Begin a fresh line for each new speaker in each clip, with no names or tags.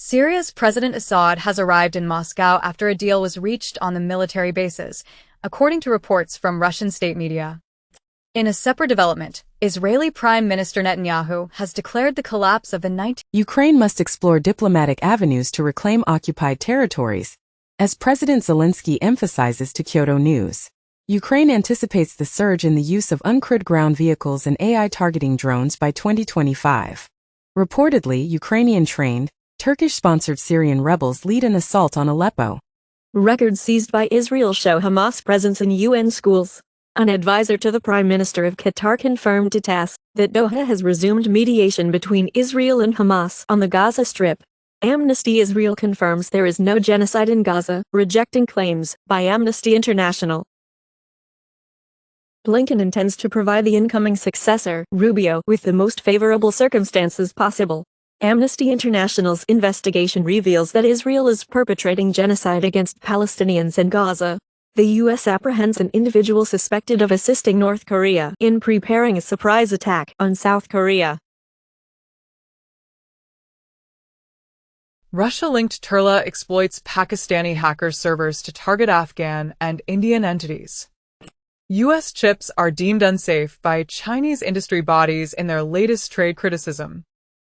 Syria's President Assad has arrived in Moscow after a deal was reached on the military bases, according to reports from Russian state media. In a separate development, Israeli Prime Minister Netanyahu has declared the collapse of the 19th.
Ukraine must explore diplomatic avenues to reclaim occupied territories, as President Zelensky emphasizes to Kyoto News. Ukraine anticipates the surge in the use of uncrewed ground vehicles and AI targeting drones by 2025. Reportedly, Ukrainian-trained, Turkish-sponsored Syrian rebels lead an assault on Aleppo.
Records seized by Israel show Hamas presence in UN schools. An advisor to the Prime Minister of Qatar confirmed to TASS that Doha has resumed mediation between Israel and Hamas on the Gaza Strip. Amnesty Israel confirms there is no genocide in Gaza, rejecting claims by Amnesty International. Blinken intends to provide the incoming successor, Rubio, with the most favorable circumstances possible. Amnesty International's investigation reveals that Israel is perpetrating genocide against Palestinians in Gaza. The U.S. apprehends an individual suspected of assisting North Korea in preparing a surprise attack on South Korea.
Russia-linked Turla exploits Pakistani hacker servers to target Afghan and Indian entities. U.S. chips are deemed unsafe by Chinese industry bodies in their latest trade criticism.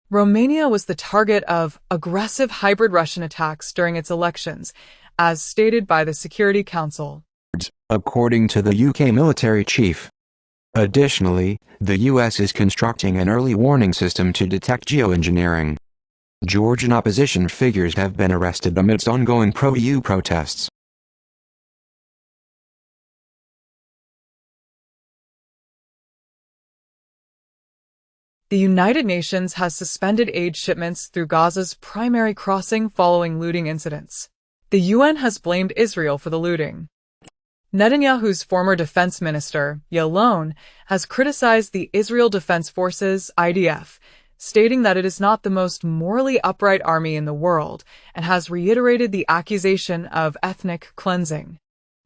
Romania was the target of aggressive hybrid Russian attacks during its elections, as stated by the Security Council,
according to the UK military chief. Additionally, the US is constructing an early warning system to detect geoengineering. Georgian opposition figures have been arrested amidst ongoing pro-EU protests.
The United Nations has suspended aid shipments through Gaza's primary crossing following looting incidents. The UN has blamed Israel for the looting. Netanyahu's former defense minister, Yalon, has criticized the Israel Defense Forces, IDF, stating that it is not the most morally upright army in the world, and has reiterated the accusation of ethnic cleansing.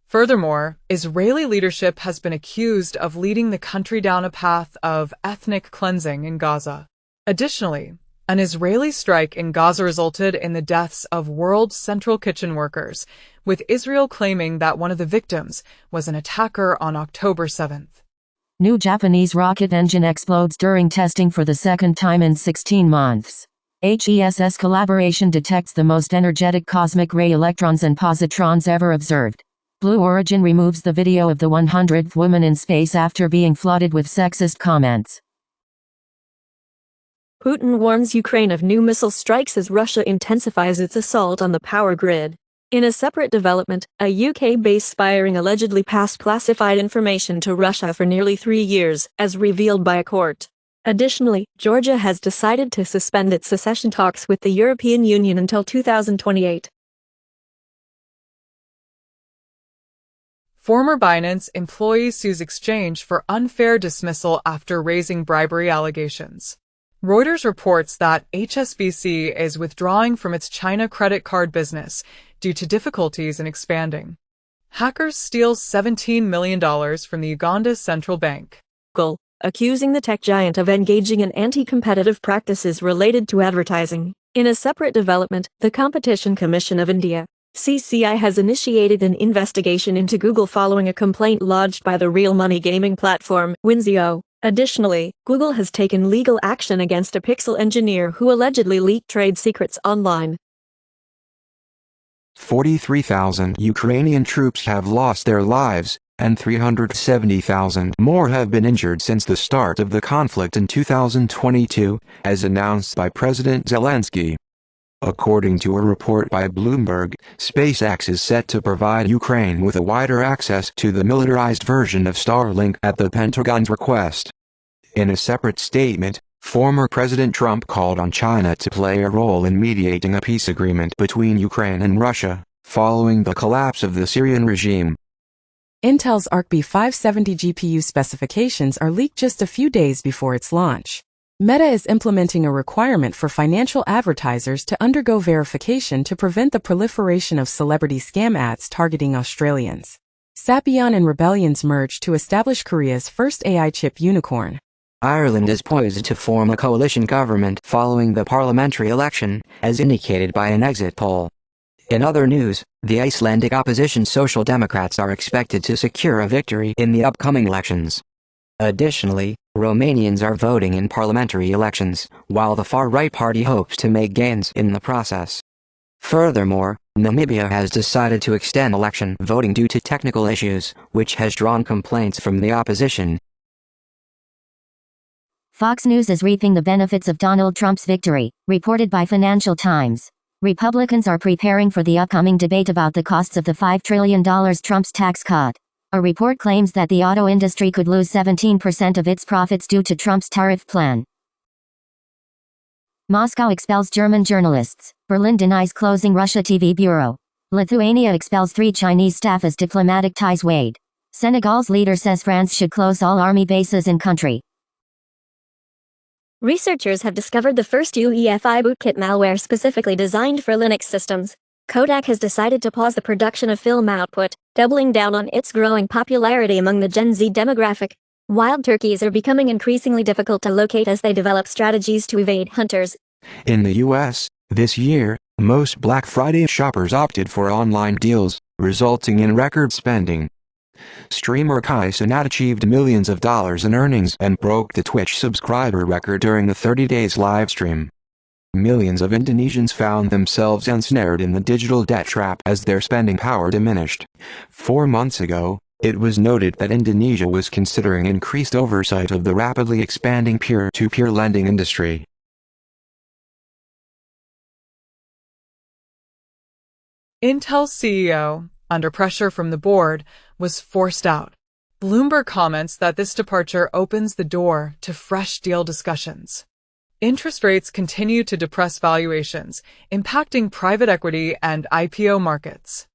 Furthermore, Israeli leadership has been accused of leading the country down a path of ethnic cleansing in Gaza. Additionally, an Israeli strike in Gaza resulted in the deaths of World Central Kitchen workers, with Israel claiming that one of the victims was an attacker on October 7th.
New Japanese rocket engine explodes during testing for the second time in 16 months. HESS collaboration detects the most energetic cosmic ray electrons and positrons ever observed. Blue Origin removes the video of the 100th woman in space after being flooded with sexist comments.
Putin warns Ukraine of new missile strikes as Russia intensifies its assault on the power grid. In a separate development, a UK-based spy ring allegedly passed classified information to Russia for nearly 3 years, as revealed by a court. Additionally, Georgia has decided to suspend its secession talks with the European Union until 2028.
Former Binance employee sues exchange for unfair dismissal after raising bribery allegations. Reuters reports that HSBC is withdrawing from its China credit card business due to difficulties in expanding. Hackers steal $17 million from the Uganda Central Bank.
Google, accusing the tech giant of engaging in anti-competitive practices related to advertising. In a separate development, the Competition Commission of India, CCI, has initiated an investigation into Google following a complaint lodged by the real money gaming platform, Winzio. Additionally, Google has taken legal action against a Pixel engineer who allegedly leaked trade secrets online.
43,000 Ukrainian troops have lost their lives, and 370,000 more have been injured since the start of the conflict in 2022, as announced by President Zelensky. According to a report by Bloomberg, SpaceX is set to provide Ukraine with a wider access to the militarized version of Starlink at the Pentagon's request. In a separate statement, former President Trump called on China to play a role in mediating a peace agreement between Ukraine and Russia, following the collapse of the Syrian regime.
Intel's Arc B570 GPU specifications are leaked just a few days before its launch. Meta is implementing a requirement for financial advertisers to undergo verification to prevent the proliferation of celebrity scam ads targeting Australians. Sappion and Rebellions merged to establish Korea's first AI chip unicorn.
Ireland is poised to form a coalition government following the parliamentary election, as indicated by an exit poll. In other news, the Icelandic opposition Social Democrats are expected to secure a victory in the upcoming elections. Additionally, Romanians are voting in parliamentary elections, while the far-right party hopes to make gains in the process. Furthermore, Namibia has decided to extend election voting due to technical issues, which has drawn complaints from the opposition.
Fox News is reaping the benefits of Donald Trump's victory, reported by Financial Times. Republicans are preparing for the upcoming debate about the costs of the $5 trillion Trump's tax cut. A report claims that the auto industry could lose 17% of its profits due to Trump's tariff plan. Moscow expels German journalists. Berlin denies closing Russia TV bureau. Lithuania expels 3 Chinese staff as diplomatic ties weighed. Senegal's leader says France should close all army bases in country.
Researchers have discovered the first UEFI bootkit malware specifically designed for Linux systems. Kodak has decided to pause the production of film output, doubling down on its growing popularity among the Gen Z demographic. Wild turkeys are becoming increasingly difficult to locate as they develop strategies to evade hunters.
In the U.S., this year, most Black Friday shoppers opted for online deals, resulting in record spending. Streamer Kai Cenat achieved millions of dollars in earnings and broke the Twitch subscriber record during the 30 days live stream. Millions of Indonesians found themselves ensnared in the digital debt trap as their spending power diminished. 4 months ago, it was noted that Indonesia was considering increased oversight of the rapidly expanding peer-to-peer lending industry.
Intel's CEO, under pressure from the board, was forced out. Bloomberg comments that this departure opens the door to fresh deal discussions. Interest rates continue to depress valuations, impacting private equity and IPO markets.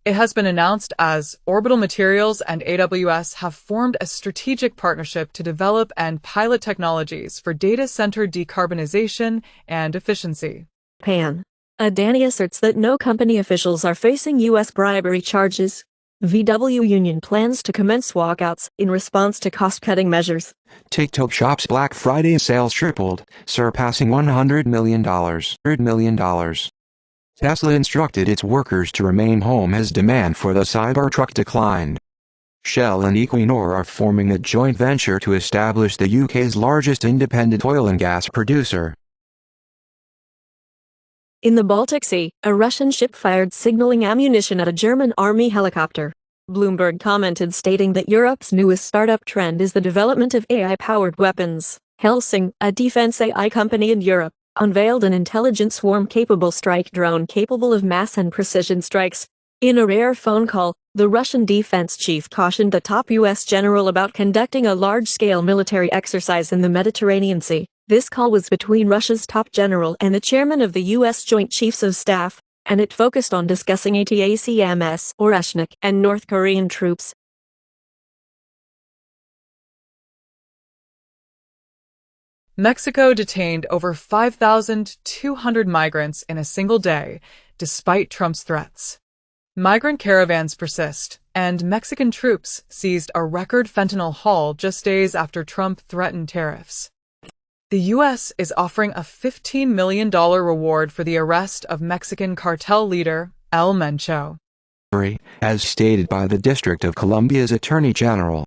It has been announced as Orbital Materials and AWS have formed a strategic partnership to develop and pilot technologies for data center decarbonization and efficiency.
Pan. Adani asserts that no company officials are facing U.S. bribery charges. VW union plans to commence walkouts in response to cost-cutting measures.
TikTok Shop's Black Friday sales tripled, surpassing $100 million. Tesla instructed its workers to remain home as demand for the Cybertruck declined. Shell and Equinor are forming a joint venture to establish the UK's largest independent oil and gas producer.
In the Baltic Sea, a Russian ship fired signaling ammunition at a German army helicopter. Bloomberg commented stating that Europe's newest startup trend is the development of AI-powered weapons. Helsing, a defense AI company in Europe, unveiled an intelligent swarm-capable strike drone capable of mass and precision strikes. In a rare phone call, the Russian defense chief cautioned the top U.S. general about conducting a large-scale military exercise in the Mediterranean Sea. This call was between Russia's top general and the chairman of the U.S. Joint Chiefs of Staff, and it focused on discussing ATACMS or Oresnik and North Korean troops.
Mexico detained over 5,200 migrants in a single day, despite Trump's threats. Migrant caravans persist, and Mexican troops seized a record fentanyl haul just days after Trump threatened tariffs. The U.S. is offering a $15 million reward for the arrest of Mexican cartel leader El Mencho,
as stated by the District of Columbia's Attorney General.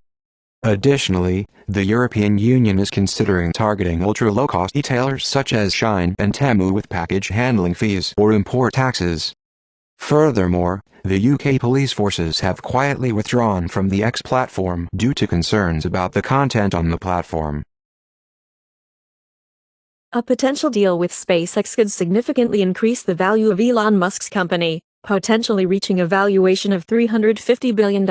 Additionally, the European Union is considering targeting ultra-low-cost retailers such as Shein and Temu with package handling fees or import taxes. Furthermore, the UK police forces have quietly withdrawn from the X platform due to concerns about the content on the platform.
A potential deal with SpaceX could significantly increase the value of Elon Musk's company, potentially reaching a valuation of $350 billion.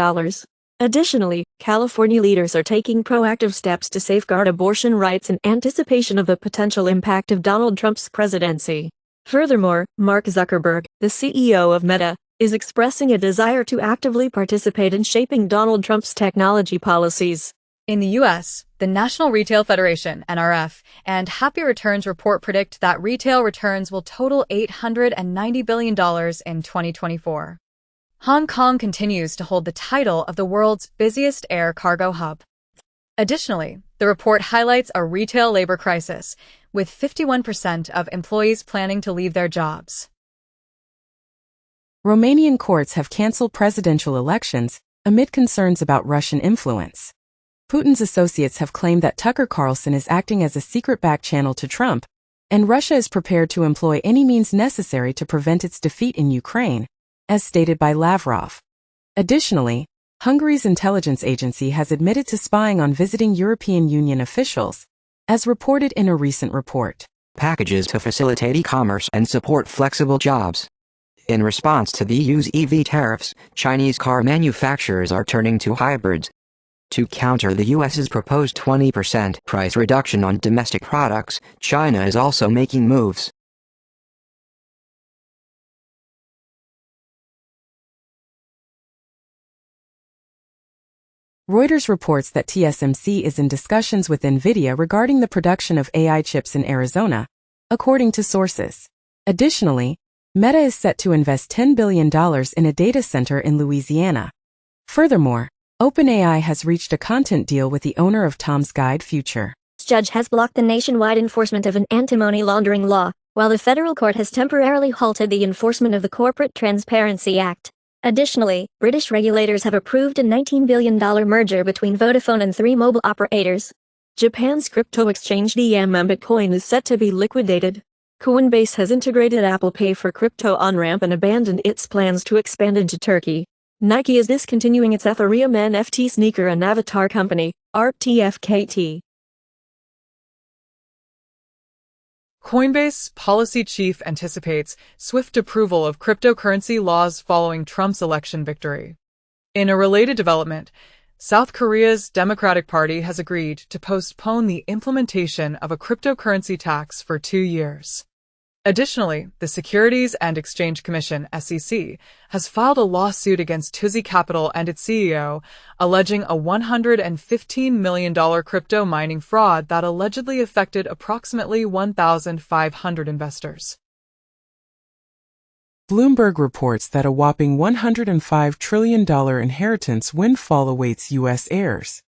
Additionally, California leaders are taking proactive steps to safeguard abortion rights in anticipation of the potential impact of Donald Trump's presidency. Furthermore, Mark Zuckerberg, the CEO of Meta, is expressing a desire to actively participate in shaping Donald Trump's technology policies.
In the U.S., the National Retail Federation, NRF, and Happy Returns report predict that retail returns will total $890 billion in 2024. Hong Kong continues to hold the title of the world's busiest air cargo hub. Additionally, the report highlights a retail labor crisis, with 51% of employees planning to leave their jobs.
Romanian courts have cancelled presidential elections amid concerns about Russian influence. Putin's associates have claimed that Tucker Carlson is acting as a secret back channel to Trump, and Russia is prepared to employ any means necessary to prevent its defeat in Ukraine, as stated by Lavrov. Additionally, Hungary's intelligence agency has admitted to spying on visiting European Union officials, as reported in a recent report.
Packages to facilitate e-commerce and support flexible jobs. In response to the EU's EV tariffs, Chinese car manufacturers are turning to hybrids. To counter the US's proposed 20% price reduction on domestic products, China is also making moves.
Reuters reports that TSMC is in discussions with NVIDIA regarding the production of AI chips in Arizona, according to sources. Additionally, Meta is set to invest $10 billion in a data center in Louisiana. Furthermore, OpenAI has reached a content deal with the owner of Tom's Guide Future.
Judge has blocked the nationwide enforcement of an anti-money laundering law, while the federal court has temporarily halted the enforcement of the Corporate Transparency Act. Additionally, British regulators have approved a $19 billion merger between Vodafone and 3 mobile operators. Japan's crypto exchange DM Bitcoin is set to be liquidated. Coinbase has integrated Apple Pay for crypto on-ramp and abandoned its plans to expand into Turkey. Nike is discontinuing its Ethereum NFT sneaker and avatar company, RTFKT.
Coinbase policy chief anticipates swift approval of cryptocurrency laws following Trump's election victory. In a related development, South Korea's Democratic Party has agreed to postpone the implementation of a cryptocurrency tax for 2 years. Additionally, the Securities and Exchange Commission (SEC) has filed a lawsuit against Tuzi Capital and its CEO, alleging a $115 million crypto mining fraud that allegedly affected approximately 1,500 investors.
Bloomberg reports that a whopping $105 trillion inheritance windfall awaits U.S. heirs.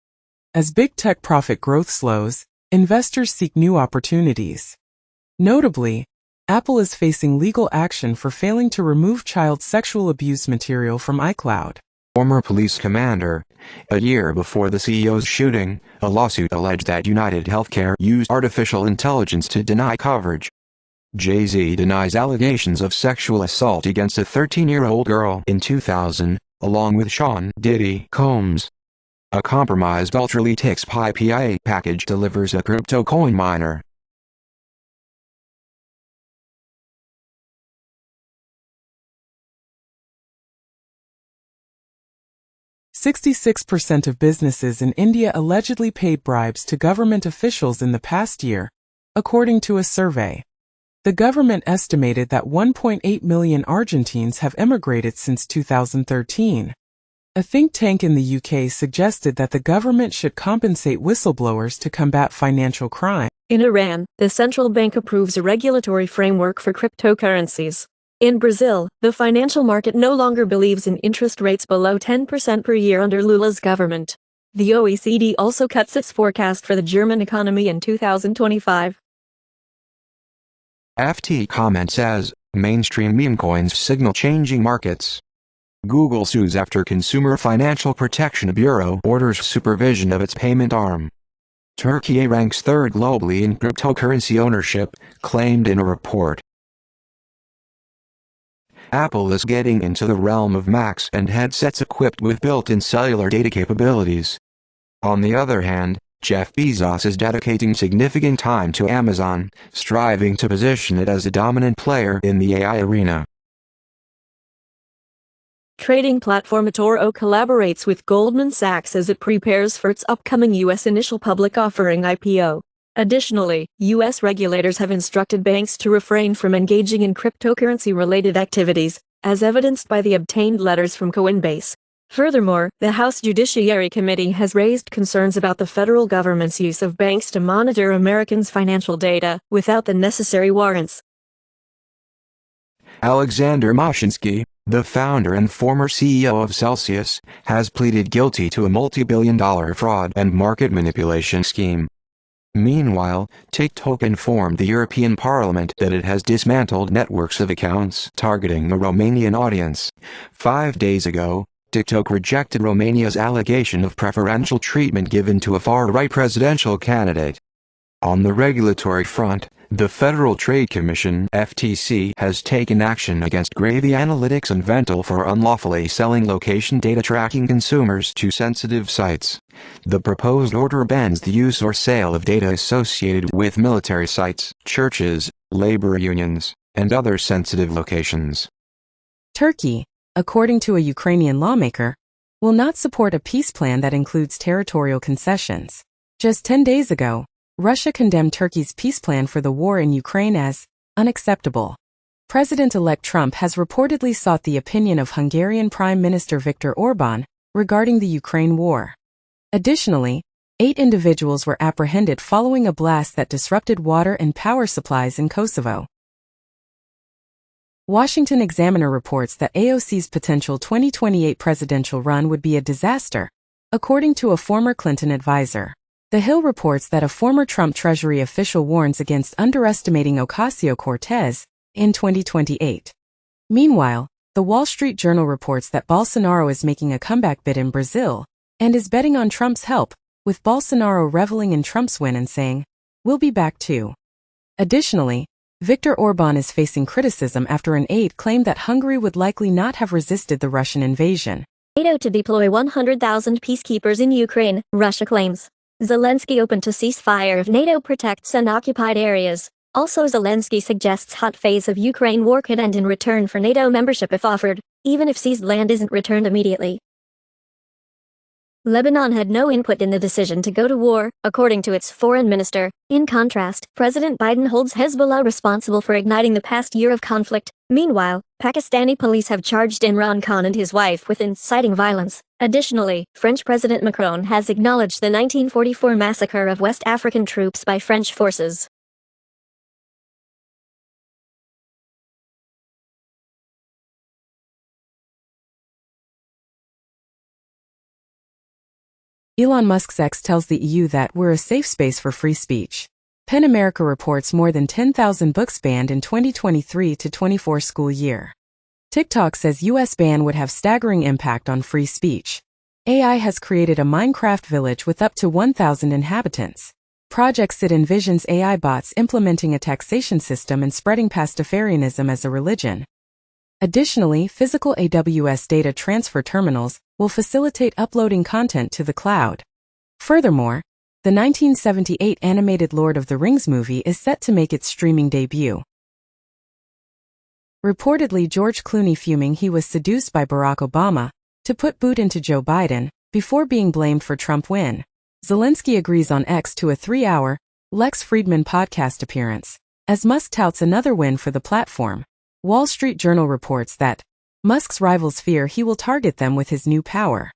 As big tech profit growth slows, investors seek new opportunities. Notably, Apple is facing legal action for failing to remove child sexual abuse material from iCloud.
Former police commander. A year before the CEO's shooting, a lawsuit alleged that United Healthcare used artificial intelligence to deny coverage. Jay-Z denies allegations of sexual assault against a 13-year-old girl in 2000, along with Sean Diddy Combs. A compromised Ultralytics PIA package delivers a crypto coin miner.
"66% of businesses in India allegedly paid bribes to government officials in the past year, according to a survey. The government estimated that 1.8 million Argentines have emigrated since 2013. A think tank in the UK suggested that the government should compensate whistleblowers to combat financial crime.
In Iran, the central bank approves a regulatory framework for cryptocurrencies. In Brazil, the financial market no longer believes in interest rates below 10% per year under Lula's government. The OECD also cuts its forecast for the German economy in 2025.
FT comment says, mainstream meme coins signal changing markets. Google sues after Consumer Financial Protection Bureau orders supervision of its payment arm. Turkey ranks third globally in cryptocurrency ownership, claimed in a report. Apple is getting into the realm of Macs and headsets equipped with built-in cellular data capabilities. On the other hand, Jeff Bezos is dedicating significant time to Amazon, striving to position it as a dominant player in the AI arena.
Trading platform eToro collaborates with Goldman Sachs as it prepares for its upcoming U.S. initial public offering IPO. Additionally, U.S. regulators have instructed banks to refrain from engaging in cryptocurrency-related activities, as evidenced by the obtained letters from Coinbase. Furthermore, the House Judiciary Committee has raised concerns about the federal government's use of banks to monitor Americans' financial data without the necessary warrants.
Alexander Mashinsky, the founder and former CEO of Celsius, has pleaded guilty to a multi-billion-dollar fraud and market manipulation scheme. Meanwhile, TikTok informed the European Parliament that it has dismantled networks of accounts targeting the Romanian audience. 5 days ago, TikTok rejected Romania's allegation of preferential treatment given to a far-right presidential candidate. On the regulatory front, the Federal Trade Commission (FTC) has taken action against Gravy Analytics and Vental for unlawfully selling location data tracking consumers to sensitive sites. The proposed order bans the use or sale of data associated with military sites, churches, labor unions, and other sensitive locations.
Turkey, according to a Ukrainian lawmaker, will not support a peace plan that includes territorial concessions. Just 10 days ago, Russia condemned Turkey's peace plan for the war in Ukraine as unacceptable. President-elect Trump has reportedly sought the opinion of Hungarian Prime Minister Viktor Orbán regarding the Ukraine war. Additionally, 8 individuals were apprehended following a blast that disrupted water and power supplies in Kosovo. Washington Examiner reports that AOC's potential 2028 presidential run would be a disaster, according to a former Clinton advisor. The Hill reports that a former Trump Treasury official warns against underestimating Ocasio-Cortez in 2028. Meanwhile, the Wall Street Journal reports that Bolsonaro is making a comeback bid in Brazil and is betting on Trump's help, with Bolsonaro reveling in Trump's win and saying, "We'll be back too." Additionally, Viktor Orbán is facing criticism after an aide claimed that Hungary would likely not have resisted the Russian invasion.
NATO to deploy 100,000 peacekeepers in Ukraine, Russia claims. Zelensky open to ceasefire if NATO protects unoccupied areas. Also, Zelensky suggests hot phase of Ukraine war could end in return for NATO membership if offered, even if seized land isn't returned immediately. Lebanon had no input in the decision to go to war, according to its foreign minister. In contrast, President Biden holds Hezbollah responsible for igniting the past year of conflict. Meanwhile, Pakistani police have charged Imran Khan and his wife with inciting violence. Additionally, French President Macron has acknowledged the 1944 massacre of West African troops by French forces.
Elon Musk's X tells the EU that we're a safe space for free speech. PEN America reports more than 10,000 books banned in 2023-24 school year. TikTok says US ban would have staggering impact on free speech. AI has created a Minecraft village with up to 1,000 inhabitants. Project SID envisions AI bots implementing a taxation system and spreading Pastafarianism as a religion. Additionally, physical AWS data transfer terminals will facilitate uploading content to the cloud. Furthermore, the 1978 animated Lord of the Rings movie is set to make its streaming debut. Reportedly, George Clooney fuming he was seduced by Barack Obama to put boot into Joe Biden before being blamed for Trump win. Zelensky agrees on X to a 3-hour Lex Fridman podcast appearance, as Musk touts another win for the platform. Wall Street Journal reports that Musk's rivals fear he will target them with his new power.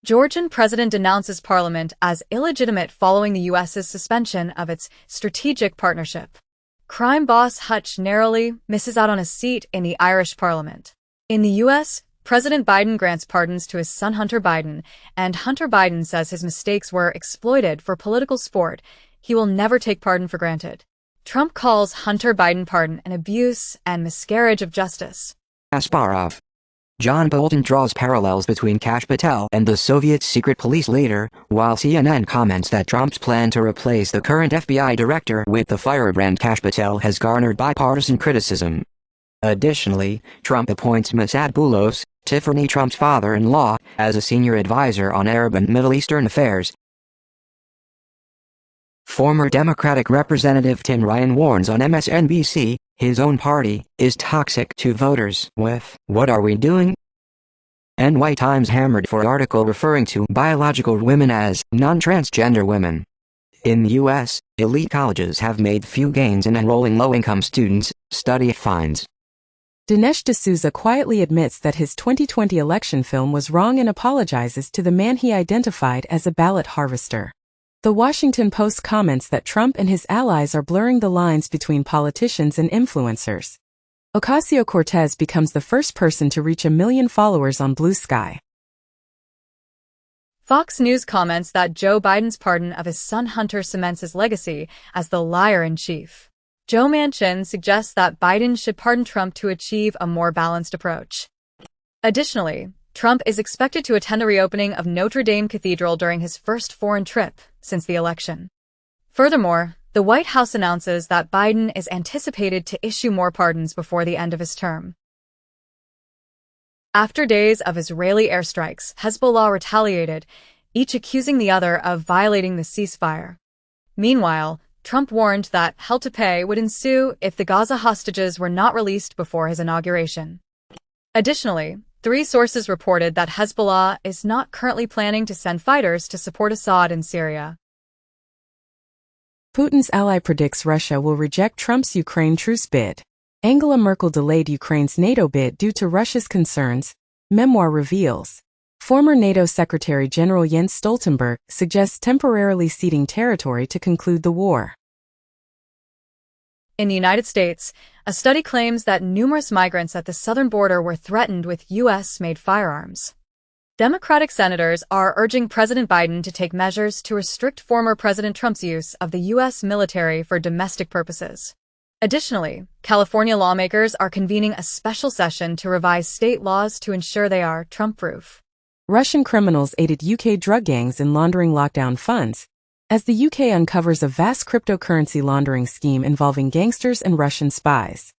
Georgian president denounces parliament as illegitimate following the U.S.'s suspension of its strategic partnership. Crime boss Hutch narrowly misses out on a seat in the Irish parliament. In the U.S., President Biden grants pardons to his son Hunter Biden, and Hunter Biden says his mistakes were exploited for political sport. He will never take pardon for granted. Trump calls Hunter Biden pardon an abuse and miscarriage of justice.
Kasparov. John Bolton draws parallels between Kash Patel and the Soviet secret police leader, while CNN comments that Trump's plan to replace the current FBI director with the firebrand Kash Patel has garnered bipartisan criticism. Additionally, Trump appoints Mossad Boulos, Tiffany Trump's father-in-law, as a senior advisor on Arab and Middle Eastern affairs. Former Democratic Representative Tim Ryan warns on MSNBC, his own party is toxic to voters with, "What are we doing?" NY Times hammered for article referring to biological women as non-transgender women. In the U.S., elite colleges have made few gains in enrolling low-income students, study finds.
Dinesh D'Souza quietly admits that his 2020 election film was wrong and apologizes to the man he identified as a ballot harvester. The Washington Post comments that Trump and his allies are blurring the lines between politicians and influencers. Ocasio-Cortez becomes the first person to reach 1 million followers on Blue Sky.
Fox News comments that Joe Biden's pardon of his son Hunter cements his legacy as the liar-in-chief. Joe Manchin suggests that Biden should pardon Trump to achieve a more balanced approach. Additionally, Trump is expected to attend a reopening of Notre Dame Cathedral during his first foreign trip since the election. Furthermore, the White House announces that Biden is anticipated to issue more pardons before the end of his term. After days of Israeli airstrikes, Hezbollah retaliated, each accusing the other of violating the ceasefire. Meanwhile, Trump warned that hell to pay would ensue if the Gaza hostages were not released before his inauguration. Additionally, 3 sources reported that Hezbollah is not currently planning to send fighters to support Assad in Syria.
Putin's ally predicts Russia will reject Trump's Ukraine truce bid. Angela Merkel delayed Ukraine's NATO bid due to Russia's concerns, memoir reveals. Former NATO Secretary General Jens Stoltenberg suggests temporarily ceding territory to conclude the war.
In the United States, a study claims that numerous migrants at the southern border were threatened with U.S.-made firearms. Democratic senators are urging President Biden to take measures to restrict former President Trump's use of the U.S. military for domestic purposes. Additionally, California lawmakers are convening a special session to revise state laws to ensure they are Trump-proof.
Russian criminals aided UK drug gangs in laundering lockdown funds, as the UK uncovers a vast cryptocurrency laundering scheme involving gangsters and Russian spies.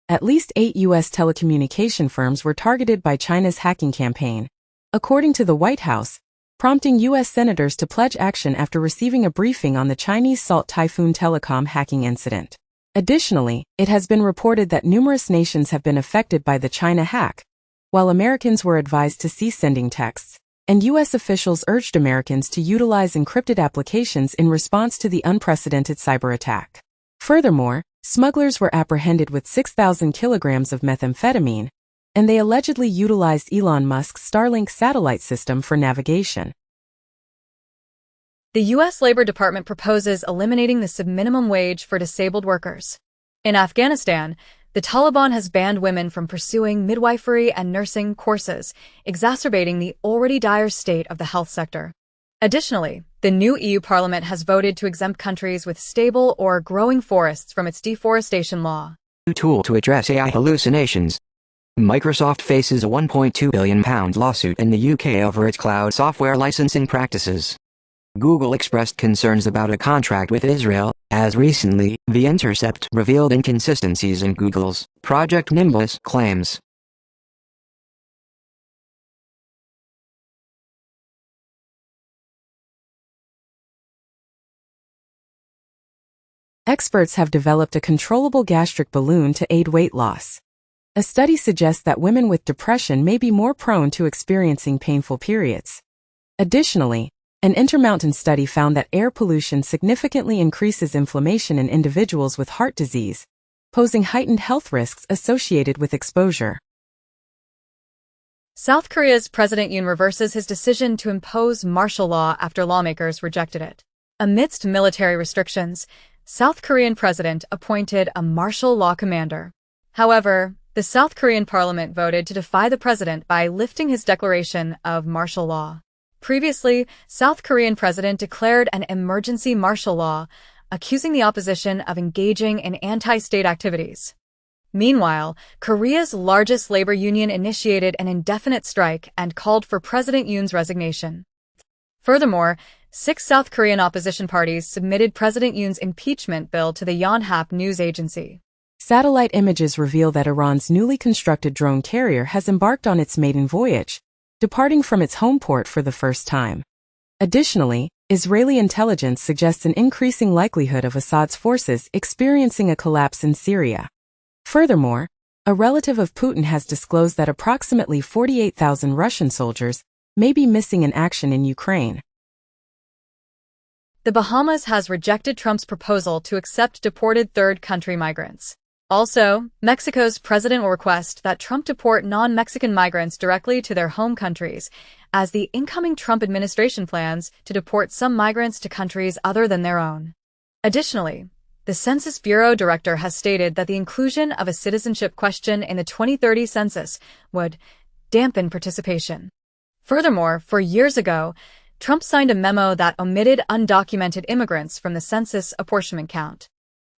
At least 8 U.S. telecommunication firms were targeted by China's hacking campaign, according to the White House, prompting U.S. senators to pledge action after receiving a briefing on the Chinese Salt Typhoon telecom hacking incident. Additionally, it has been reported that numerous nations have been affected by the China hack, while Americans were advised to cease sending texts, and U.S. officials urged Americans to utilize encrypted applications in response to the unprecedented cyber attack. Furthermore, smugglers were apprehended with 6,000 kilograms of methamphetamine, and they allegedly utilized Elon Musk's Starlink satellite system for navigation.
The U.S. Labor Department proposes eliminating the subminimum wage for disabled workers. In Afghanistan, the Taliban has banned women from pursuing midwifery and nursing courses, exacerbating the already dire state of the health sector. Additionally, the new EU Parliament has voted to exempt countries with stable or growing forests from its deforestation law.
New tool to address AI hallucinations. Microsoft faces a £1.2 billion lawsuit in the UK over its cloud software licensing practices. Google expressed concerns about a contract with Israel, as recently, The Intercept revealed inconsistencies in Google's Project Nimbus claims.
Experts have developed a controllable gastric balloon to aid weight loss. A study suggests that women with depression may be more prone to experiencing painful periods. Additionally, an Intermountain study found that air pollution significantly increases inflammation in individuals with heart disease, posing heightened health risks associated with exposure.
South Korea's President Yoon reverses his decision to impose martial law after lawmakers rejected it. Amidst military restrictions, South Korean president appointed a martial law commander. However, the South Korean parliament voted to defy the president by lifting his declaration of martial law. Previously, South Korean president declared an emergency martial law, accusing the opposition of engaging in anti-state activities. Meanwhile, Korea's largest labor union initiated an indefinite strike and called for President Yoon's resignation. Furthermore, 6 South Korean opposition parties submitted President Yoon's impeachment bill to the Yonhap news agency.
Satellite images reveal that Iran's newly constructed drone carrier has embarked on its maiden voyage, departing from its home port for the first time. Additionally, Israeli intelligence suggests an increasing likelihood of Assad's forces experiencing a collapse in Syria. Furthermore, a relative of Putin has disclosed that approximately 48,000 Russian soldiers may be missing in action in Ukraine.
The Bahamas has rejected Trump's proposal to accept deported third country migrants. Also, Mexico's president will request that Trump deport non-Mexican migrants directly to their home countries, as the incoming Trump administration plans to deport some migrants to countries other than their own. Additionally, the Census Bureau director has stated that the inclusion of a citizenship question in the 2030 census would dampen participation. Furthermore, 4 years ago, Trump signed a memo that omitted undocumented immigrants from the census apportionment count.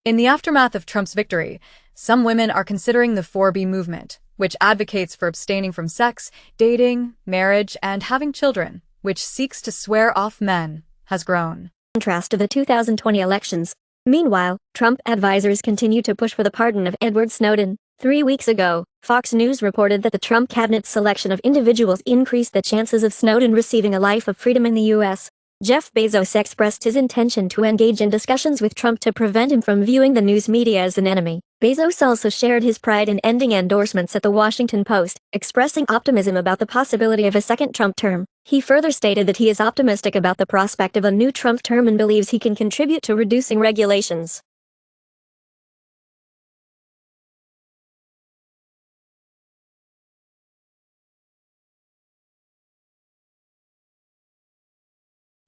In the aftermath of Trump's victory, some women are considering the 4B movement, which advocates for abstaining from sex, dating, marriage, and having children, which seeks to swear off men, has grown.
Contrast to the 2020 elections. Meanwhile, Trump advisors continue to push for the pardon of Edward Snowden. 3 weeks ago, Fox News reported that the Trump cabinet's selection of individuals increased the chances of Snowden receiving a life of freedom in the U.S. Jeff Bezos expressed his intention to engage in discussions with Trump to prevent him from viewing the news media as an enemy. Bezos also shared his pride in ending endorsements at the Washington Post, expressing optimism about the possibility of a second Trump term. He further stated that he is optimistic about the prospect of a new Trump term and believes he can contribute to reducing regulations.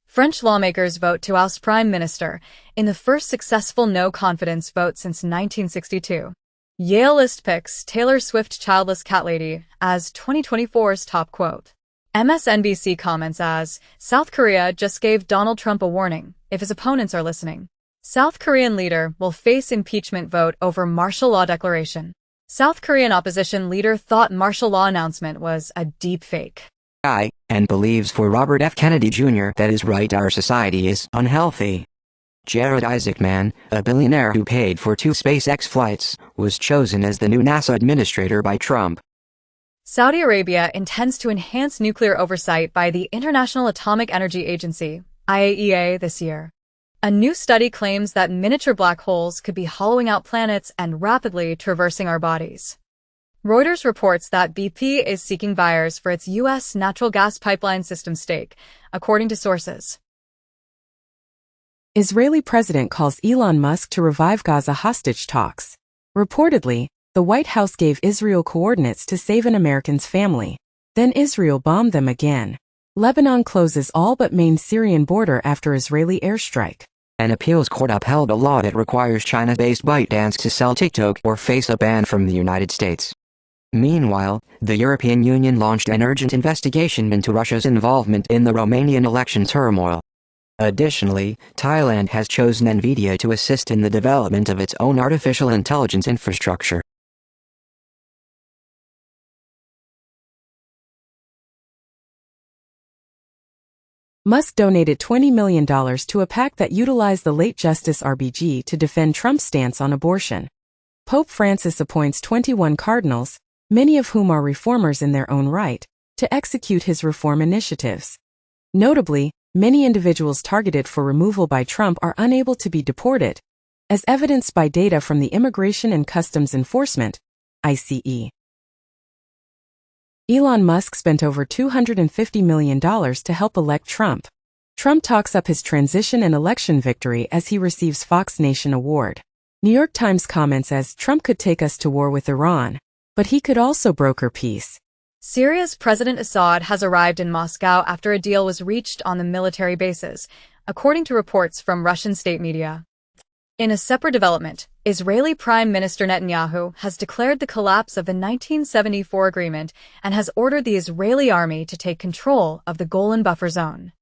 French lawmakers vote to oust Prime Minister in the first successful no-confidence vote since 1962. Yale list picks Taylor Swift childless cat lady as 2024's top quote. MSNBC comments as, South Korea just gave Donald Trump a warning, if his opponents are listening. South Korean leader will face impeachment vote over martial law declaration. South Korean opposition leader thought martial law announcement was a deep fake.
And believes for Robert F. Kennedy Jr. that is right, our society is unhealthy. Jared Isaacman, a billionaire who paid for 2 SpaceX flights, was chosen as the new NASA administrator by Trump.
Saudi Arabia intends to enhance nuclear oversight by the International Atomic Energy Agency, IAEA, this year. A new study claims that miniature black holes could be hollowing out planets and rapidly traversing our bodies. Reuters reports that BP is seeking buyers for its U.S. natural gas pipeline system stake, according to sources.
Israeli president calls Elon Musk to revive Gaza hostage talks. Reportedly, the White House gave Israel coordinates to save an American's family. Then Israel bombed them again. Lebanon closes all but main Syrian border after Israeli airstrike.
An appeals court upheld a law that requires China-based ByteDance to sell TikTok or face a ban from the United States. Meanwhile, the European Union launched an urgent investigation into Russia's involvement in the Romanian election turmoil. Additionally, Thailand has chosen NVIDIA to assist in the development of its own artificial intelligence infrastructure.
Musk donated $20 million to a PAC that utilized the late Justice RBG to defend Trump's stance on abortion. Pope Francis appoints 21 cardinals, many of whom are reformers in their own right, to execute his reform initiatives. Notably, many individuals targeted for removal by Trump are unable to be deported, as evidenced by data from the Immigration and Customs Enforcement, ICE. Elon Musk spent over $250 million to help elect Trump. Trump talks up his transition and election victory as he receives Fox Nation Award. New York Times comments as Trump could take us to war with Iran, but he could also broker peace.
Syria's President Assad has arrived in Moscow after a deal was reached on the military bases, according to reports from Russian state media. In a separate development, Israeli Prime Minister Netanyahu has declared the collapse of the 1974 agreement and has ordered the Israeli army to take control of the Golan buffer zone.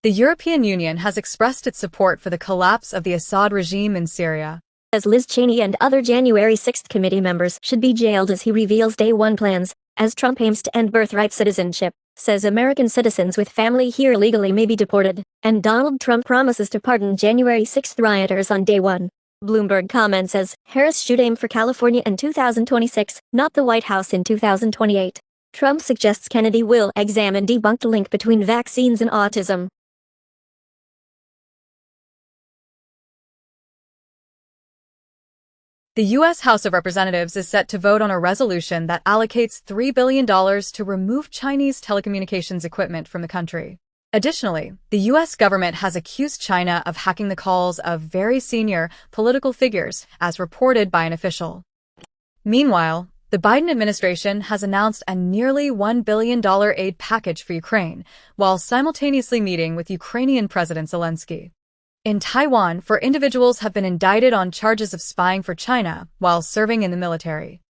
The European Union has expressed its support for the collapse of the Assad regime in Syria.
As Liz Cheney and other January 6 committee members should be jailed as he reveals Day 1 plans, as Trump aims to end birthright citizenship, says American citizens with family here legally may be deported, and Donald Trump promises to pardon January 6 rioters on Day 1. Bloomberg comments as, Harris should aim for California in 2026, not the White House in 2028. Trump suggests Kennedy will examine debunked link between vaccines and autism.
The U.S. House of Representatives is set to vote on a resolution that allocates $3 billion to remove Chinese telecommunications equipment from the country. Additionally, the U.S. government has accused China of hacking the calls of very senior political figures, as reported by an official. Meanwhile, the Biden administration has announced a nearly $1 billion aid package for Ukraine, while simultaneously meeting with Ukrainian President Zelensky. In Taiwan, 4 individuals have been indicted on charges of spying for China while serving in the military.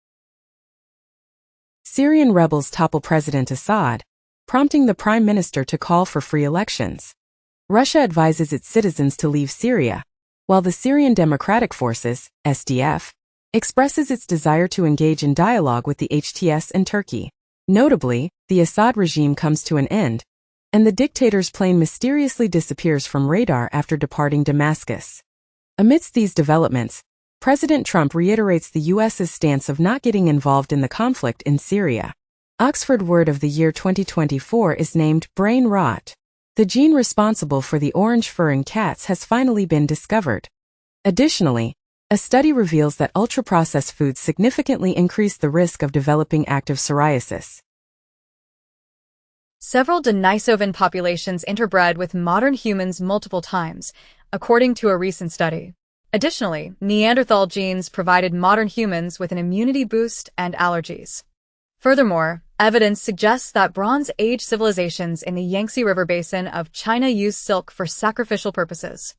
Syrian rebels topple President Assad, prompting the prime minister to call for free elections. Russia advises its citizens to leave Syria, while the Syrian Democratic Forces, SDF, expresses its desire to engage in dialogue with the HTS and Turkey. Notably, the Assad regime comes to an end, and the dictator's plane mysteriously disappears from radar after departing Damascus. Amidst these developments, President Trump reiterates the U.S.'s stance of not getting involved in the conflict in Syria. Oxford Word of the Year 2024 is named brain rot. The gene responsible for the orange fur in cats has finally been discovered. Additionally, a study reveals that ultra-processed foods significantly increase the risk of developing active psoriasis.
Several Denisovan populations interbred with modern humans multiple times, according to a recent study. Additionally, Neanderthal genes provided modern humans with an immunity boost and allergies. Furthermore, evidence suggests that Bronze Age civilizations in the Yangtze River basin of China used silk for sacrificial purposes.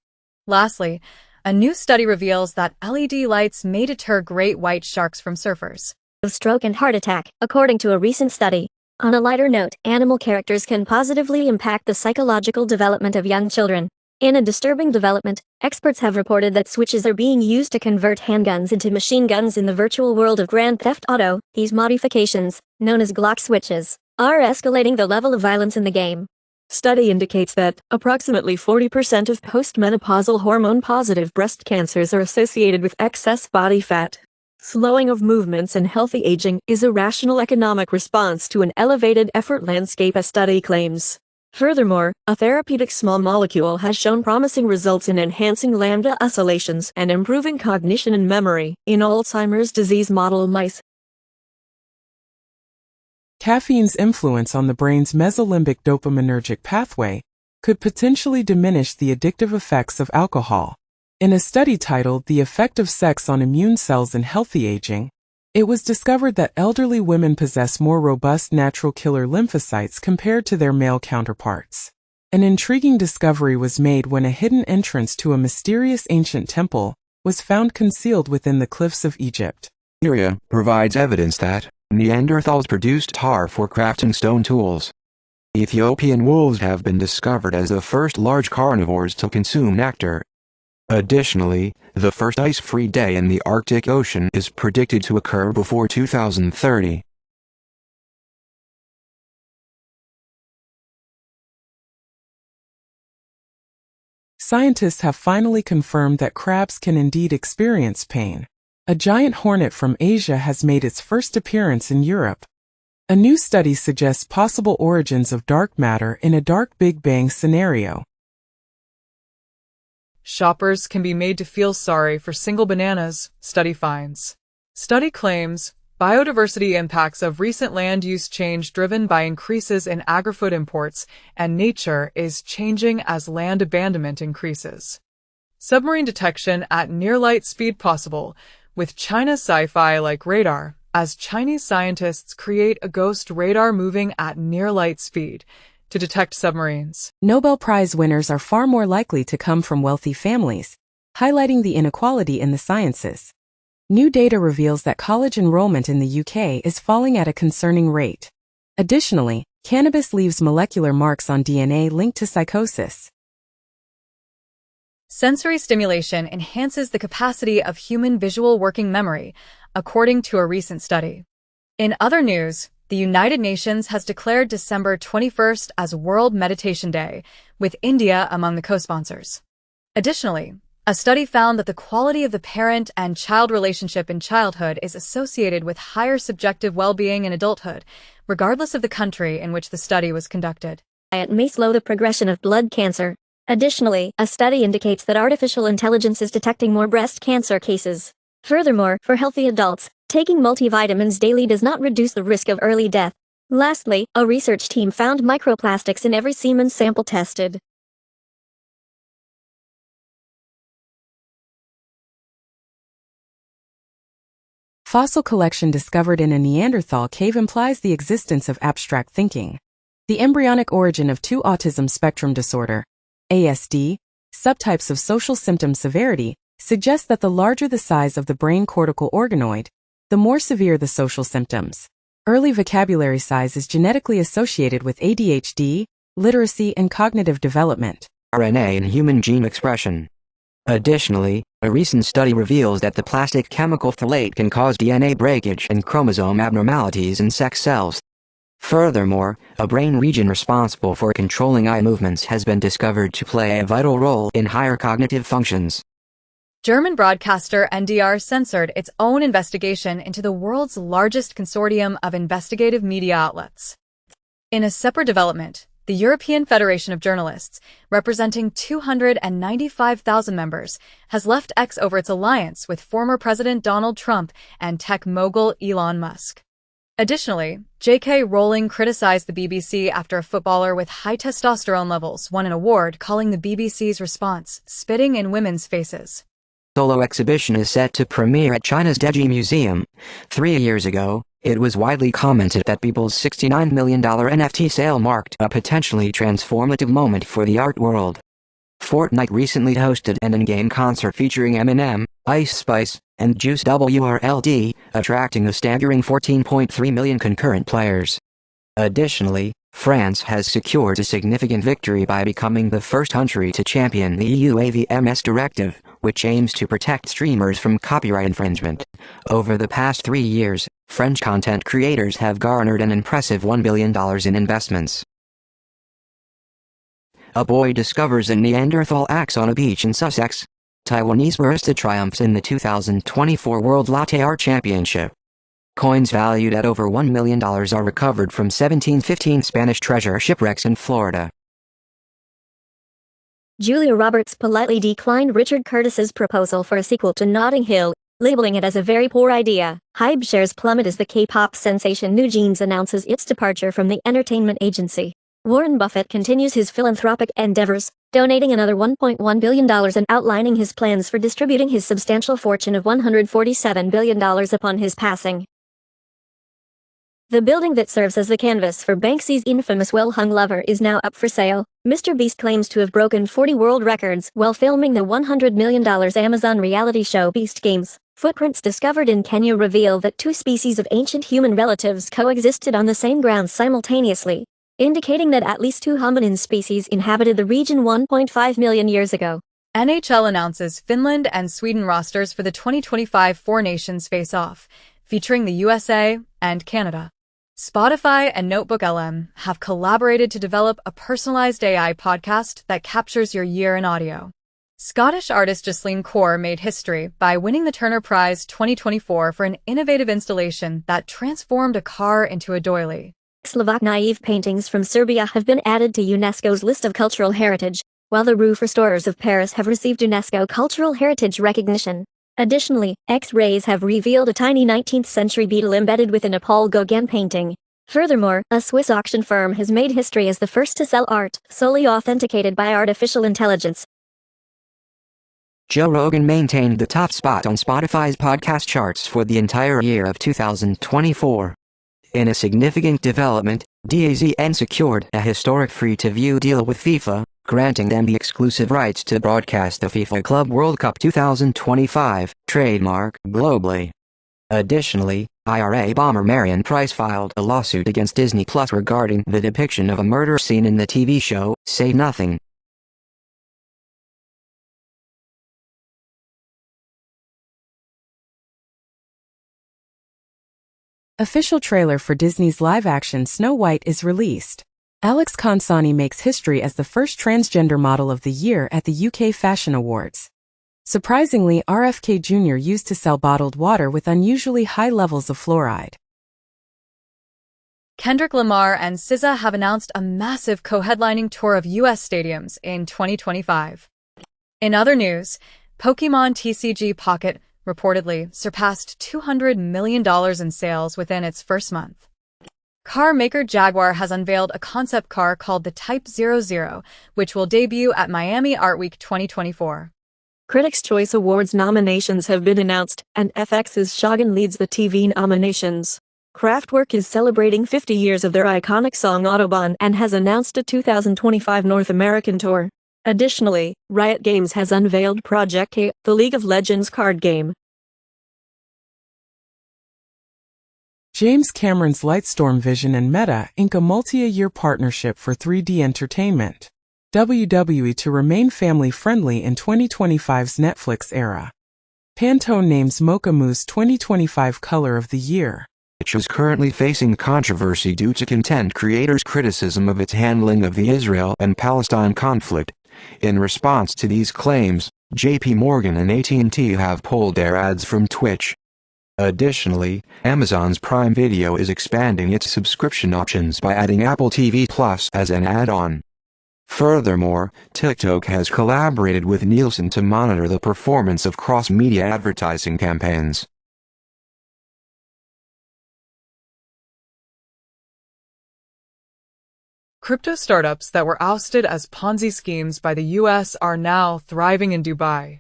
Lastly, a new study reveals that LED lights may deter great white sharks from surfers.
Of stroke and heart attack, according to a recent study. On a lighter note, animal characters can positively impact the psychological development of young children. In a disturbing development, experts have reported that switches are being used to convert handguns into machine guns in the virtual world of Grand Theft Auto. These modifications, known as Glock switches, are escalating the level of violence in the game. Study indicates that approximately 40% of postmenopausal hormone-positive breast cancers are associated with excess body fat. Slowing of movements and healthy aging is a rational economic response to an elevated effort landscape, a study claims. Furthermore, a therapeutic small molecule has shown promising results in enhancing lambda oscillations and improving cognition and memory in Alzheimer's disease model mice.
Caffeine's influence on the brain's mesolimbic dopaminergic pathway could potentially diminish the addictive effects of alcohol. In a study titled The Effect of Sex on Immune Cells in Healthy Aging, it was discovered that elderly women possess more robust natural killer lymphocytes compared to their male counterparts. An intriguing discovery was made when a hidden entrance to a mysterious ancient temple was found concealed within the cliffs of Egypt.
Syria provides evidence that Neanderthals produced tar for crafting stone tools. Ethiopian wolves have been discovered as the first large carnivores to consume nectar. Additionally, the first ice-free day in the Arctic Ocean is predicted to occur before 2030.
Scientists have finally confirmed that crabs can indeed experience pain. A giant hornet from Asia has made its first appearance in Europe. A new study suggests possible origins of dark matter in a dark Big Bang scenario.
Shoppers can be made to feel sorry for single bananas, study finds. Study claims biodiversity impacts of recent land use change driven by increases in agri-food imports and nature is changing as land abandonment increases. Submarine detection at near light speed possible with China's sci-fi-like radar, as Chinese scientists create a ghost radar moving at near light speed to detect submarines.
Nobel Prize winners are far more likely to come from wealthy families, highlighting the inequality in the sciences. New data reveals that college enrollment in the UK is falling at a concerning rate. Additionally, cannabis leaves molecular marks on DNA linked to psychosis.
Sensory stimulation enhances the capacity of human visual working memory, according to a recent study. In other news, the United Nations has declared December 21st as World Meditation Day, with India among the co-sponsors. Additionally, a study found that the quality of the parent and child relationship in childhood is associated with higher subjective well-being in adulthood, regardless of the country in which the study was conducted.
It may slow the progression of blood cancer. Additionally, a study indicates that artificial intelligence is detecting more breast cancer cases. Furthermore, for healthy adults, taking multivitamins daily does not reduce the risk of early death. Lastly, a research team found microplastics in every semen sample tested.
Fossil collection discovered in a Neanderthal cave implies the existence of abstract thinking. The embryonic origin of 2 autism spectrum disorder, ASD, subtypes of social symptom severity suggests that the larger the size of the brain cortical organoid, the more severe the social symptoms. Early vocabulary size is genetically associated with ADHD, literacy, and cognitive development.
RNA in human gene expression. Additionally, a recent study reveals that the plastic chemical phthalate can cause DNA breakage and chromosome abnormalities in sex cells. Furthermore, a brain region responsible for controlling eye movements has been discovered to play a vital role in higher cognitive functions.
German broadcaster NDR censored its own investigation into the world's largest consortium of investigative media outlets. In a separate development, the European Federation of Journalists, representing 295,000 members, has left X over its alliance with former President Donald Trump and tech mogul Elon Musk. Additionally, J.K. Rowling criticized the BBC after a footballer with high testosterone levels won an award, calling the BBC's response spitting in women's faces.
Solo exhibition is set to premiere at China's Deji Museum. 3 years ago, it was widely commented that Beeple's $69 million NFT sale marked a potentially transformative moment for the art world. Fortnite recently hosted an in-game concert featuring Eminem, Ice Spice, and Juice WRLD, attracting a staggering 14.3 million concurrent players. Additionally, France has secured a significant victory by becoming the first country to champion the EU AVMS directive, which aims to protect streamers from copyright infringement. Over the past 3 years, French content creators have garnered an impressive $1 billion in investments. A boy discovers a Neanderthal axe on a beach in Sussex. Taiwanese barista triumphs in the 2024 World Latte Art Championship. Coins valued at over $1 million are recovered from 1715 Spanish treasure shipwrecks in Florida.
Julia Roberts politely declined Richard Curtis's proposal for a sequel to Notting Hill, labeling it as a very poor idea. Hype shares plummet as the K-pop sensation New Jeans announces its departure from the entertainment agency. Warren Buffett continues his philanthropic endeavors, donating another $1.1 billion and outlining his plans for distributing his substantial fortune of $147 billion upon his passing. The building that serves as the canvas for Banksy's infamous well-hung lover is now up for sale. Mr. Beast claims to have broken 40 world records while filming the $100 million Amazon reality show Beast Games. Footprints discovered in Kenya reveal that 2 species of ancient human relatives coexisted on the same ground simultaneously, indicating that at least 2 hominin species inhabited the region 1.5 million years ago.
NHL announces Finland and Sweden rosters for the 2025 Four Nations Face-Off, featuring the USA and Canada. Spotify and Notebook LM have collaborated to develop a personalized AI podcast that captures your year in audio. Scottish artist Jocelyn Core made history by winning the Turner Prize 2024 for an innovative installation that transformed a car into a doily.
Slovak naive paintings from Serbia have been added to UNESCO's list of cultural heritage, while the roof restorers of Paris have received UNESCO Cultural Heritage recognition. Additionally, X-rays have revealed a tiny 19th-century beetle embedded within a Paul Gauguin painting. Furthermore, a Swiss auction firm has made history as the first to sell art solely authenticated by artificial intelligence.
Joe Rogan maintained the top spot on Spotify's podcast charts for the entire year of 2024. In a significant development, DAZN secured a historic free-to-view deal with FIFA, granting them the exclusive rights to broadcast the FIFA Club World Cup 2025 trademark globally. Additionally, IRA bomber Marion Price filed a lawsuit against Disney Plus regarding the depiction of a murder scene in the TV show Say Nothing.
Official trailer for Disney's live-action Snow White is released. Alex Consani makes history as the first transgender model of the year at the UK Fashion Awards. Surprisingly, RFK Jr. used to sell bottled water with unusually high levels of fluoride.
Kendrick Lamar and SZA have announced a massive co-headlining tour of U.S. stadiums in 2025. In other news, Pokémon TCG Pocket reportedly surpassed $200 million in sales within its first month. Car maker Jaguar has unveiled a concept car called the Type 00, which will debut at Miami Art Week 2024.
Critics' Choice Awards nominations have been announced, and FX's Shogun leads the TV nominations. Kraftwerk is celebrating 50 years of their iconic song Autobahn and has announced a 2025 North American tour. Additionally, Riot Games has unveiled Project K, the League of Legends card game.
James Cameron's Lightstorm Vision and Meta ink a multi-year partnership for 3D entertainment. WWE to remain family-friendly in 2025's Netflix era. Pantone names Mocha Mousse 2025 Color of the Year.
Which is currently facing controversy due to content creators' criticism of its handling of the Israel and Palestine conflict. In response to these claims, JP Morgan and AT&T have pulled their ads from Twitch. Additionally, Amazon's Prime Video is expanding its subscription options by adding Apple TV Plus as an add-on. Furthermore, TikTok has collaborated with Nielsen to monitor the performance of cross-media advertising campaigns.
Crypto startups that were ousted as Ponzi schemes by the U.S. are now thriving in Dubai.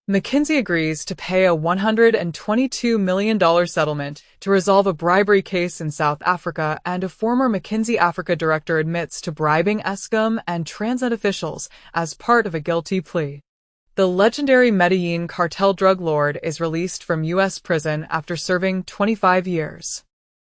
McKinsey agrees to pay a $122 million settlement to resolve a bribery case in South Africa, and a former McKinsey Africa director admits to bribing Eskom and Transnet officials as part of a guilty plea. The legendary Medellin cartel drug lord is released from U.S. prison after serving 25 years.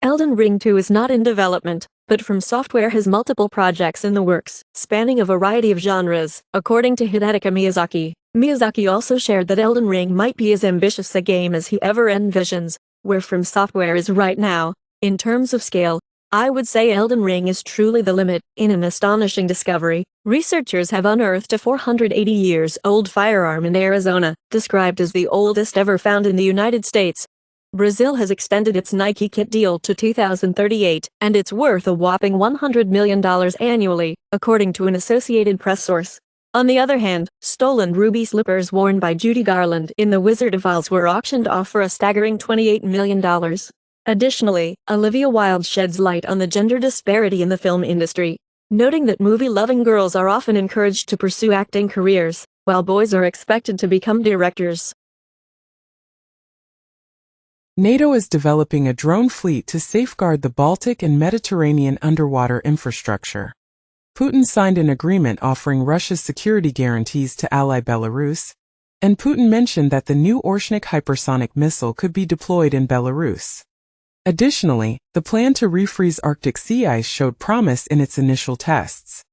Elden Ring 2 is not in development, but From Software has multiple projects in the works, spanning a variety of genres, according to Hidetaka Miyazaki. Miyazaki also shared that Elden Ring might be as ambitious a game as he ever envisions. Where From Software is right now, in terms of scale, I would say Elden Ring is truly the limit. In an astonishing discovery, researchers have unearthed a 480-years-old firearm in Arizona, described as the oldest ever found in the United States. Brazil has extended its Nike kit deal to 2038, and it's worth a whopping $100 million annually, according to an Associated Press source. On the other hand, stolen ruby slippers worn by Judy Garland in The Wizard of Oz were auctioned off for a staggering $28 million. Additionally, Olivia Wilde sheds light on the gender disparity in the film industry, noting that movie-loving girls are often encouraged to pursue acting careers, while boys are expected to become directors.
NATO is developing a drone fleet to safeguard the Baltic and Mediterranean underwater infrastructure. Putin signed an agreement offering Russia's security guarantees to ally Belarus, and Putin mentioned that the new Orshnik hypersonic missile could be deployed in Belarus. Additionally, the plan to refreeze Arctic sea ice showed promise in its initial tests.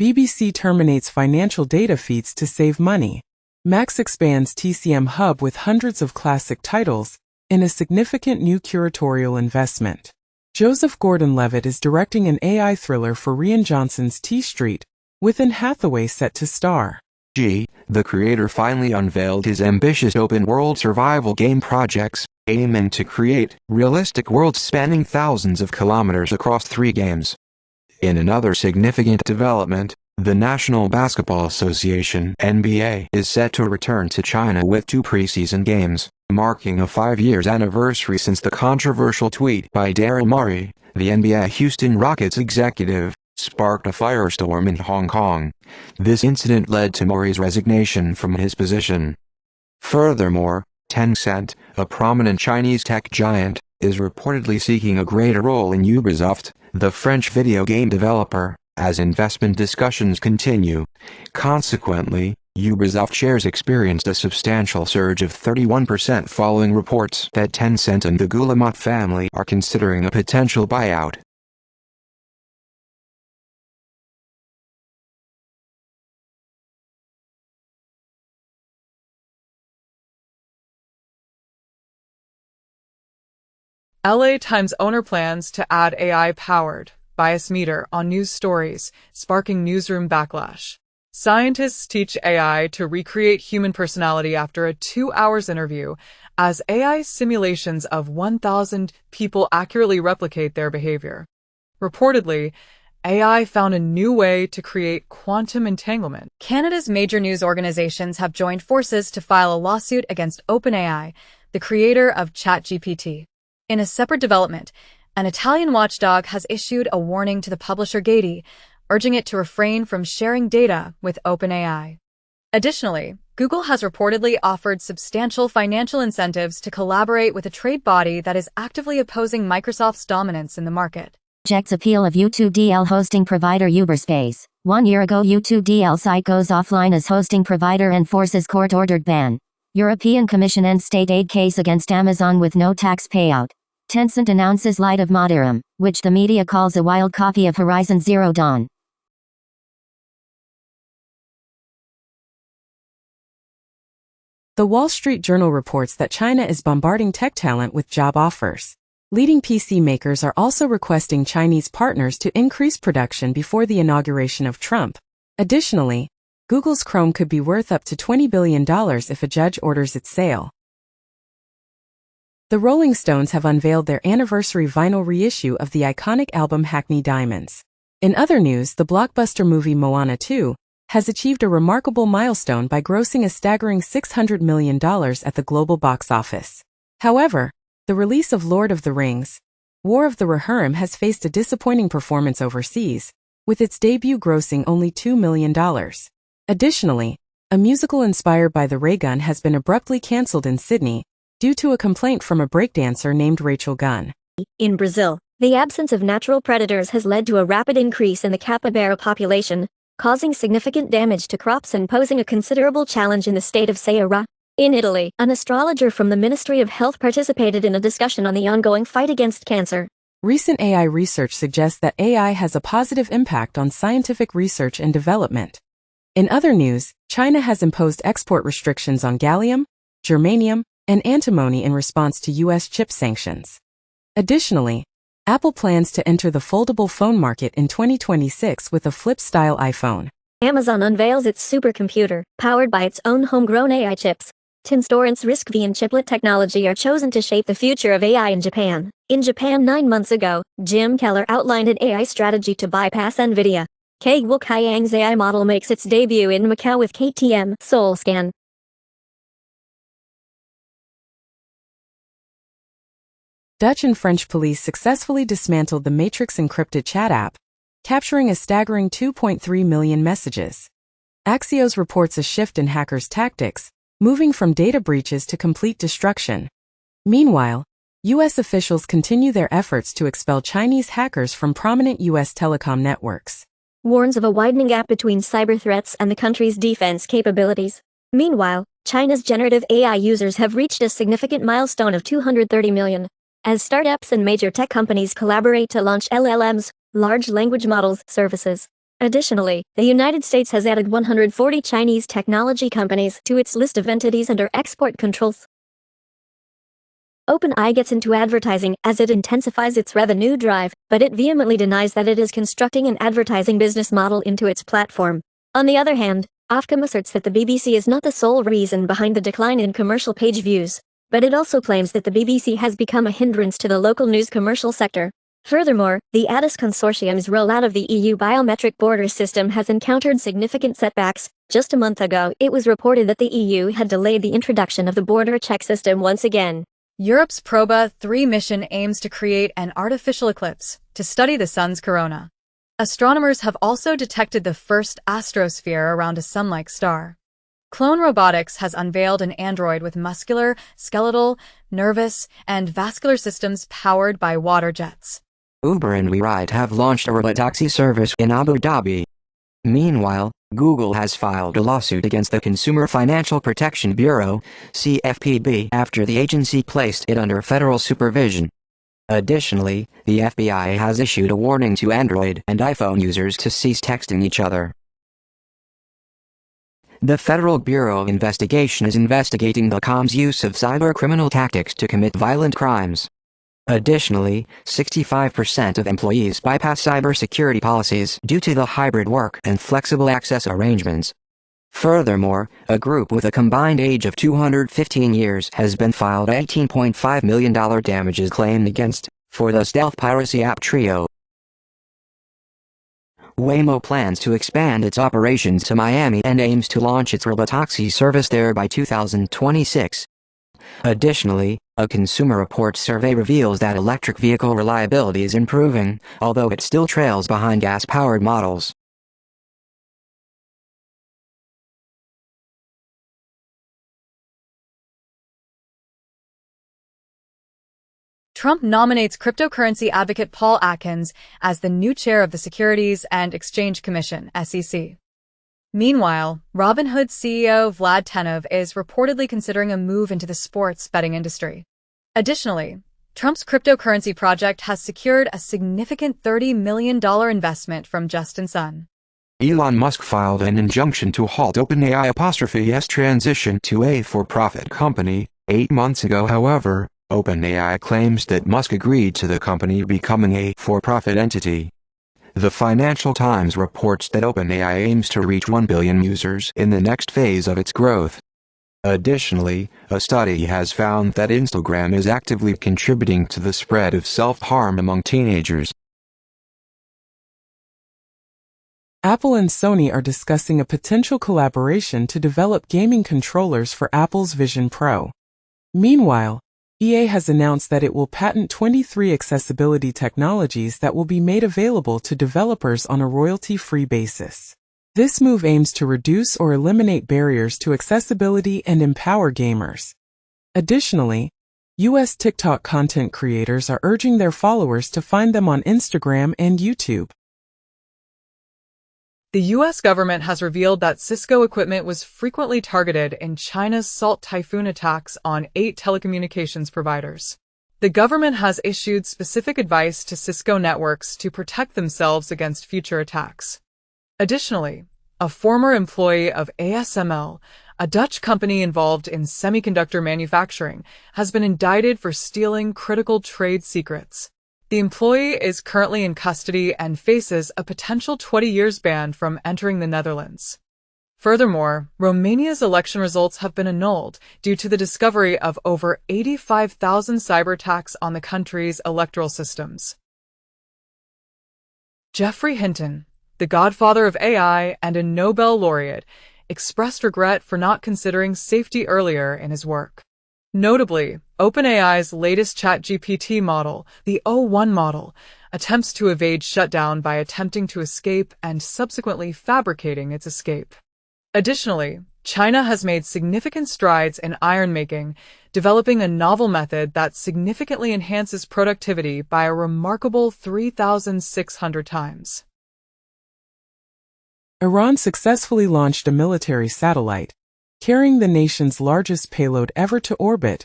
BBC terminates financial data feeds to save money. Max expands TCM Hub with hundreds of classic titles, in a significant new curatorial investment. Joseph Gordon-Levitt is directing an AI thriller for Rian Johnson's T Street, with Anne Hathaway set to star.
The creator finally unveiled his ambitious open-world survival game projects, aiming to create realistic worlds spanning thousands of kilometers across 3 games. In another significant development, the National Basketball Association (NBA) is set to return to China with 2 preseason games, marking a 5-year anniversary since the controversial tweet by Daryl Morey, the NBA Houston Rockets executive, sparked a firestorm in Hong Kong. This incident led to Morey's resignation from his position. Furthermore, Tencent, a prominent Chinese tech giant, is reportedly seeking a greater role in Ubisoft, the French video game developer, as investment discussions continue. Consequently, Ubisoft shares experienced a substantial surge of 31% following reports that Tencent and the Guillemot family are considering a potential buyout.
LA Times owner plans to add AI-powered bias meter on news stories, sparking newsroom backlash. Scientists teach AI to recreate human personality after a 2-hour interview, as AI simulations of 1,000 people accurately replicate their behavior. Reportedly, AI found a new way to create quantum entanglement.
Canada's major news organizations have joined forces to file a lawsuit against OpenAI, the creator of ChatGPT. In a separate development, an Italian watchdog has issued a warning to the publisher Getty, urging it to refrain from sharing data with OpenAI. Additionally, Google has reportedly offered substantial financial incentives to collaborate with a trade body that is actively opposing Microsoft's dominance in the market.
Rejects appeal of YouTube DL hosting provider Uberspace. 1 year ago, YouTube DL site goes offline as hosting provider and forces court-ordered ban. European Commission ends state aid case against Amazon with no tax payout. Tencent announces Light of Moderum, which the media calls a wild copy of Horizon Zero Dawn.
The Wall Street Journal reports that China is bombarding tech talent with job offers. Leading PC makers are also requesting Chinese partners to increase production before the inauguration of Trump. Additionally, Google's Chrome could be worth up to $20 billion if a judge orders its sale. The Rolling Stones have unveiled their anniversary vinyl reissue of the iconic album Hackney Diamonds. In other news, the blockbuster movie Moana 2 has achieved a remarkable milestone by grossing a staggering $600 million at the global box office. However, the release of Lord of the Rings, War of the Rohirrim has faced a disappointing performance overseas, with its debut grossing only $2 million. Additionally, a musical inspired by the ray gun has been abruptly cancelled in Sydney due to a complaint from a breakdancer named Rachel Gunn.
In Brazil, the absence of natural predators has led to a rapid increase in the capybara population, causing significant damage to crops and posing a considerable challenge in the state of Ceará. In Italy, an astrologer from the Ministry of Health participated in a discussion on the ongoing fight against cancer.
Recent AI research suggests that AI has a positive impact on scientific research and development. In other news, China has imposed export restrictions on gallium, germanium, and antimony in response to U.S. chip sanctions. Additionally, Apple plans to enter the foldable phone market in 2026 with a flip-style iPhone.
Amazon unveils its supercomputer, powered by its own homegrown AI chips. Tinstorrent's RISC-V and chiplet technology are chosen to shape the future of AI in Japan. In Japan 9 months ago, Jim Keller outlined an AI strategy to bypass NVIDIA. Kagwoo Kyang's AI model makes its debut in Macau with KTM SoulScan.
Dutch and French police successfully dismantled the Matrix encrypted chat app, capturing a staggering 2.3 million messages. Axios reports a shift in hackers' tactics, moving from data breaches to complete destruction. Meanwhile, U.S. officials continue their efforts to expel Chinese hackers from prominent U.S. telecom networks.
Warns of a widening gap between cyber threats and the country's defense capabilities. Meanwhile, China's generative AI users have reached a significant milestone of 230 million. As startups and major tech companies collaborate to launch LLMs, large language models, services. Additionally, the United States has added 140 Chinese technology companies to its list of entities under export controls. OpenAI gets into advertising as it intensifies its revenue drive, but it vehemently denies that it is constructing an advertising business model into its platform. On the other hand, Ofcom asserts that the BBC is not the sole reason behind the decline in commercial page views, but it also claims that the BBC has become a hindrance to the local news commercial sector. Furthermore, the ADAS consortium's rollout of the EU biometric border system has encountered significant setbacks. Just a month ago, it was reported that the EU had delayed the introduction of the border check system once again.
Europe's Proba 3 mission aims to create an artificial eclipse to study the sun's corona. Astronomers have also detected the first astrosphere around a sun-like star. Clone Robotics has unveiled an android with muscular, skeletal, nervous, and vascular systems powered by water jets.
Uber and WeRide have launched a robotaxi service in Abu Dhabi. Meanwhile, Google has filed a lawsuit against the Consumer Financial Protection Bureau, CFPB, after the agency placed it under federal supervision. Additionally, the FBI has issued a warning to Android and iPhone users to cease texting each other. The Federal Bureau of Investigation is investigating the com's use of cybercriminal tactics to commit violent crimes. Additionally, 65% of employees bypass cybersecurity policies due to the hybrid work and flexible access arrangements. Furthermore, a group with a combined age of 215 years has been filed a $18.5 million damages claim against, for the stealth piracy app Trio. Waymo plans to expand its operations to Miami and aims to launch its robotaxi service there by 2026. Additionally, a Consumer Reports survey reveals that electric vehicle reliability is improving, although it still trails behind gas-powered models.
Trump nominates cryptocurrency advocate Paul Atkins as the new chair of the Securities and Exchange Commission, SEC. Meanwhile, Robinhood's CEO Vlad Tenev is reportedly considering a move into the sports betting industry. Additionally, Trump's cryptocurrency project has secured a significant $30 million investment from Justin Sun.
Elon Musk filed an injunction to halt OpenAI's transition to a for-profit company 8 months ago. However, OpenAI claims that Musk agreed to the company becoming a for-profit entity. The Financial Times reports that OpenAI aims to reach 1 billion users in the next phase of its growth. Additionally, a study has found that Instagram is actively contributing to the spread of self-harm among teenagers.
Apple and Sony are discussing a potential collaboration to develop gaming controllers for Apple's Vision Pro. Meanwhile, EA has announced that it will patent 23 accessibility technologies that will be made available to developers on a royalty-free basis. This move aims to reduce or eliminate barriers to accessibility and empower gamers. Additionally, U.S. TikTok content creators are urging their followers to find them on Instagram and YouTube.
The U.S. government has revealed that Cisco equipment was frequently targeted in China's Salt Typhoon attacks on 8 telecommunications providers. The government has issued specific advice to Cisco networks to protect themselves against future attacks. Additionally, a former employee of ASML, a Dutch company involved in semiconductor manufacturing, has been indicted for stealing critical trade secrets. The employee is currently in custody and faces a potential 20 years ban from entering the Netherlands. Furthermore, Romania's election results have been annulled due to the discovery of over 85,000 cyberattacks on the country's electoral systems. Geoffrey Hinton, the godfather of AI and a Nobel laureate, expressed regret for not considering safety earlier in his work. Notably, OpenAI's latest ChatGPT model, the o1 model, attempts to evade shutdown by attempting to escape and subsequently fabricating its escape. Additionally, China has made significant strides in iron-making, developing a novel method that significantly enhances productivity by a remarkable 3,600 times.
Iran successfully launched a military satellite, carrying the nation's largest payload ever to orbit,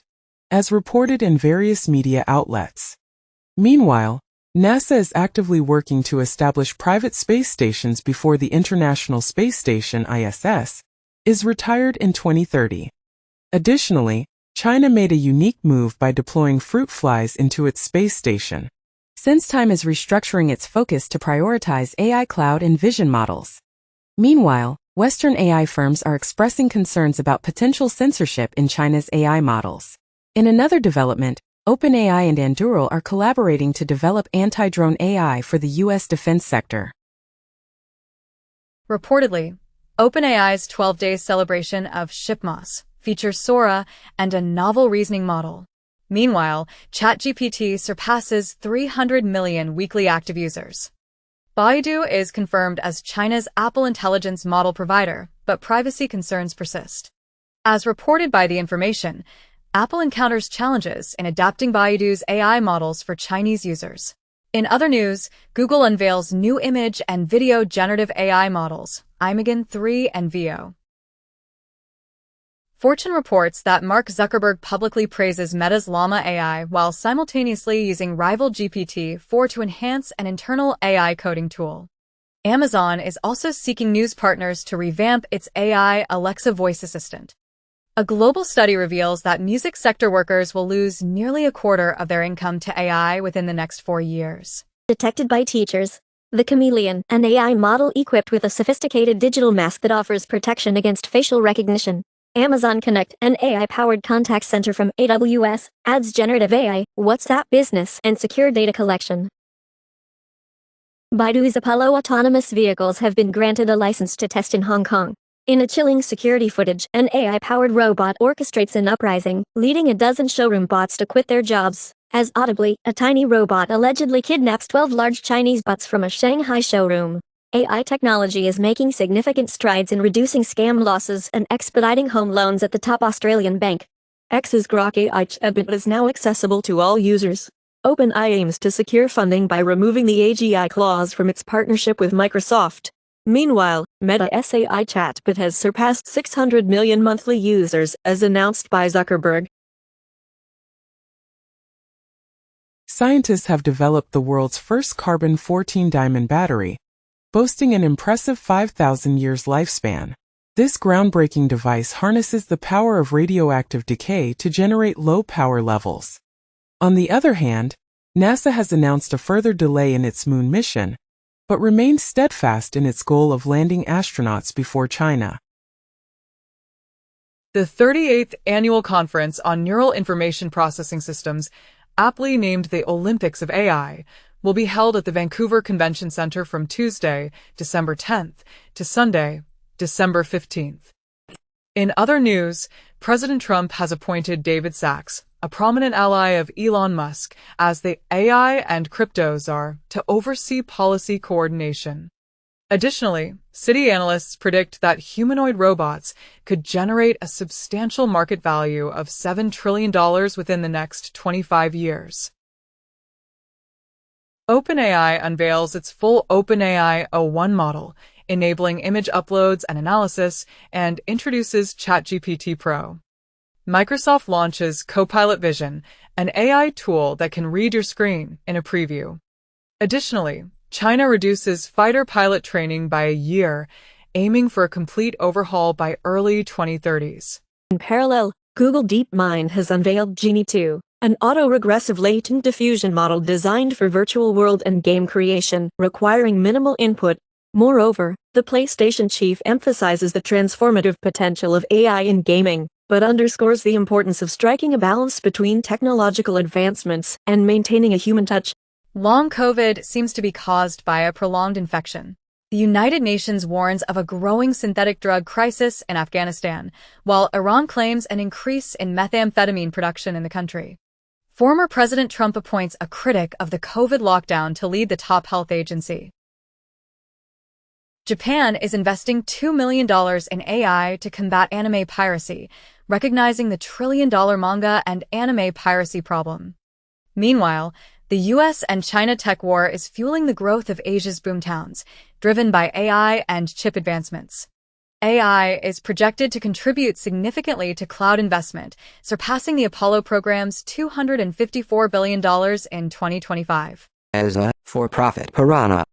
as reported in various media outlets. Meanwhile, NASA is actively working to establish private space stations before the International Space Station (ISS) is retired in 2030. Additionally, China made a unique move by deploying fruit flies into its space station.
SenseTime is restructuring its focus to prioritize AI cloud and vision models. Meanwhile, Western AI firms are expressing concerns about potential censorship in China's AI models. In another development, OpenAI and Anduril are collaborating to develop anti-drone AI for the U.S. defense sector. Reportedly, OpenAI's 12-day celebration of Shipmas features Sora and a novel reasoning model. Meanwhile, ChatGPT surpasses 300 million weekly active users. Baidu is confirmed as China's Apple intelligence model provider, but privacy concerns persist. As reported by The Information, Apple encounters challenges in adapting Baidu's AI models for Chinese users. In other news, Google unveils new image and video generative AI models, Imagen 3 and Veo. Fortune reports that Mark Zuckerberg publicly praises Meta's Llama AI while simultaneously using rival GPT-4 to enhance an internal AI coding tool. Amazon is also seeking news partners to revamp its AI Alexa voice assistant. A global study reveals that music sector workers will lose nearly a quarter of their income to AI within the next 4 years.
Detected by teachers. The Chameleon, an AI model equipped with a sophisticated digital mask that offers protection against facial recognition. Amazon Connect, an AI-powered contact center from AWS, adds generative AI, WhatsApp business, and secure data collection. Baidu's Apollo autonomous vehicles have been granted a license to test in Hong Kong. In a chilling security footage, an AI-powered robot orchestrates an uprising, leading a dozen showroom bots to quit their jobs. As audibly, a tiny robot allegedly kidnaps 12 large Chinese bots from a Shanghai showroom. AI technology is making significant strides in reducing scam losses and expediting home loans at the top Australian bank. X's Grok AI chatbot is now accessible to all users. OpenAI aims to secure funding by removing the AGI clause from its partnership with Microsoft. Meanwhile, Meta's AI chatbot has surpassed 600 million monthly users, as announced by Zuckerberg.
Scientists have developed the world's first carbon-14 diamond battery, boasting an impressive 5,000 years lifespan. This groundbreaking device harnesses the power of radioactive decay to generate low power levels. On the other hand, NASA has announced a further delay in its moon mission, but remains steadfast in its goal of landing astronauts before China.
The 38th Annual Conference on Neural Information Processing Systems, aptly named the Olympics of AI, will be held at the Vancouver Convention Centre from Tuesday, December 10th, to Sunday, December 15th. In other news, President Trump has appointed David Sachs, a prominent ally of Elon Musk, as the AI and crypto czar to oversee policy coordination. Additionally, Citi analysts predict that humanoid robots could generate a substantial market value of $7 trillion within the next 25 years. OpenAI unveils its full OpenAI o1 model, enabling image uploads and analysis, and introduces ChatGPT Pro. Microsoft launches Copilot Vision, an AI tool that can read your screen, in a preview. Additionally, China reduces fighter pilot training by a year, aiming for a complete overhaul by early 2030s.
In parallel, Google DeepMind has unveiled Genie 2, an autoregressive latent diffusion model designed for virtual world and game creation, requiring minimal input. Moreover, the PlayStation chief emphasizes the transformative potential of AI in gaming, but underscores the importance of striking a balance between technological advancements and maintaining a human touch.
Long COVID seems to be caused by a prolonged infection. The United Nations warns of a growing synthetic drug crisis in Afghanistan, while Iran claims an increase in methamphetamine production in the country. Former President Trump appoints a critic of the COVID lockdown to lead the top health agency. Japan is investing $2 million in AI to combat anime piracy, recognizing the trillion-dollar manga and anime piracy problem. Meanwhile, the US and China tech war is fueling the growth of Asia's boomtowns, driven by AI and chip advancements. AI is projected to contribute significantly to cloud investment, surpassing the Apollo program's $254 billion in 2025.
As a for-profit piranha,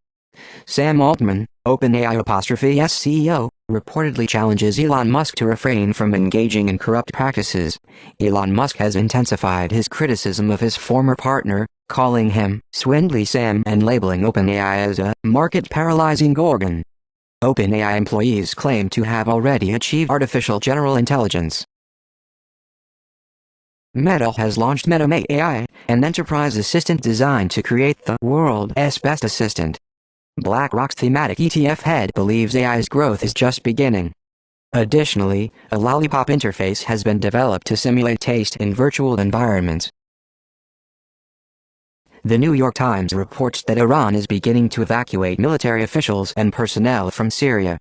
Sam Altman, OpenAI''s CEO, reportedly challenges Elon Musk to refrain from engaging in corrupt practices. Elon Musk has intensified his criticism of his former partner, calling him Swindly Sam and labeling OpenAI as a market-paralyzing gorgon. OpenAI employees claim to have already achieved artificial general intelligence. Meta has launched MetaMate AI, an enterprise assistant designed to create the world's best assistant. BlackRock's thematic ETF head believes AI's growth is just beginning. Additionally, a lollipop interface has been developed to simulate taste in virtual environments. The New York Times reports that Iran is beginning to evacuate military officials and personnel from Syria.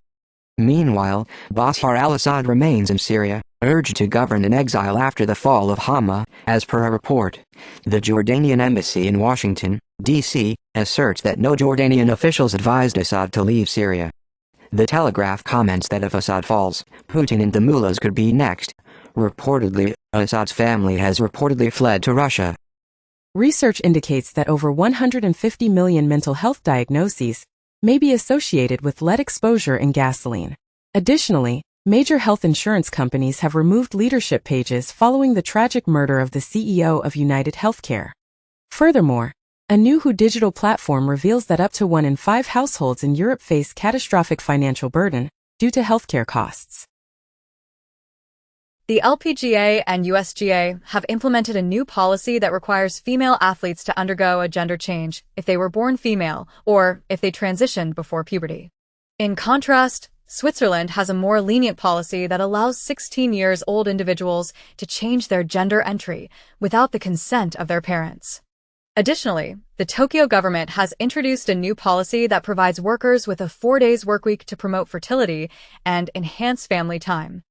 Meanwhile, Bashar al-Assad remains in Syria, urged to govern in exile after the fall of Hama, as per a report. The Jordanian embassy in Washington, D.C., asserts that no Jordanian officials advised Assad to leave Syria. The Telegraph comments that if Assad falls, Putin and the mullahs could be next. Reportedly, Assad's family has reportedly fled to Russia.
Research indicates that over 150 million mental health diagnoses may be associated with lead exposure in gasoline. Additionally, major health insurance companies have removed leadership pages following the tragic murder of the CEO of United Healthcare. Furthermore, a new WHO digital platform reveals that up to 1 in 5 households in Europe face catastrophic financial burden due to healthcare costs.
The LPGA and USGA have implemented a new policy that requires female athletes to undergo a gender change if they were born female or if they transitioned before puberty. In contrast, Switzerland has a more lenient policy that allows 16-year-old individuals to change their gender entry without the consent of their parents. Additionally, the Tokyo government has introduced a new policy that provides workers with a 4-day workweek to promote fertility and enhance family time.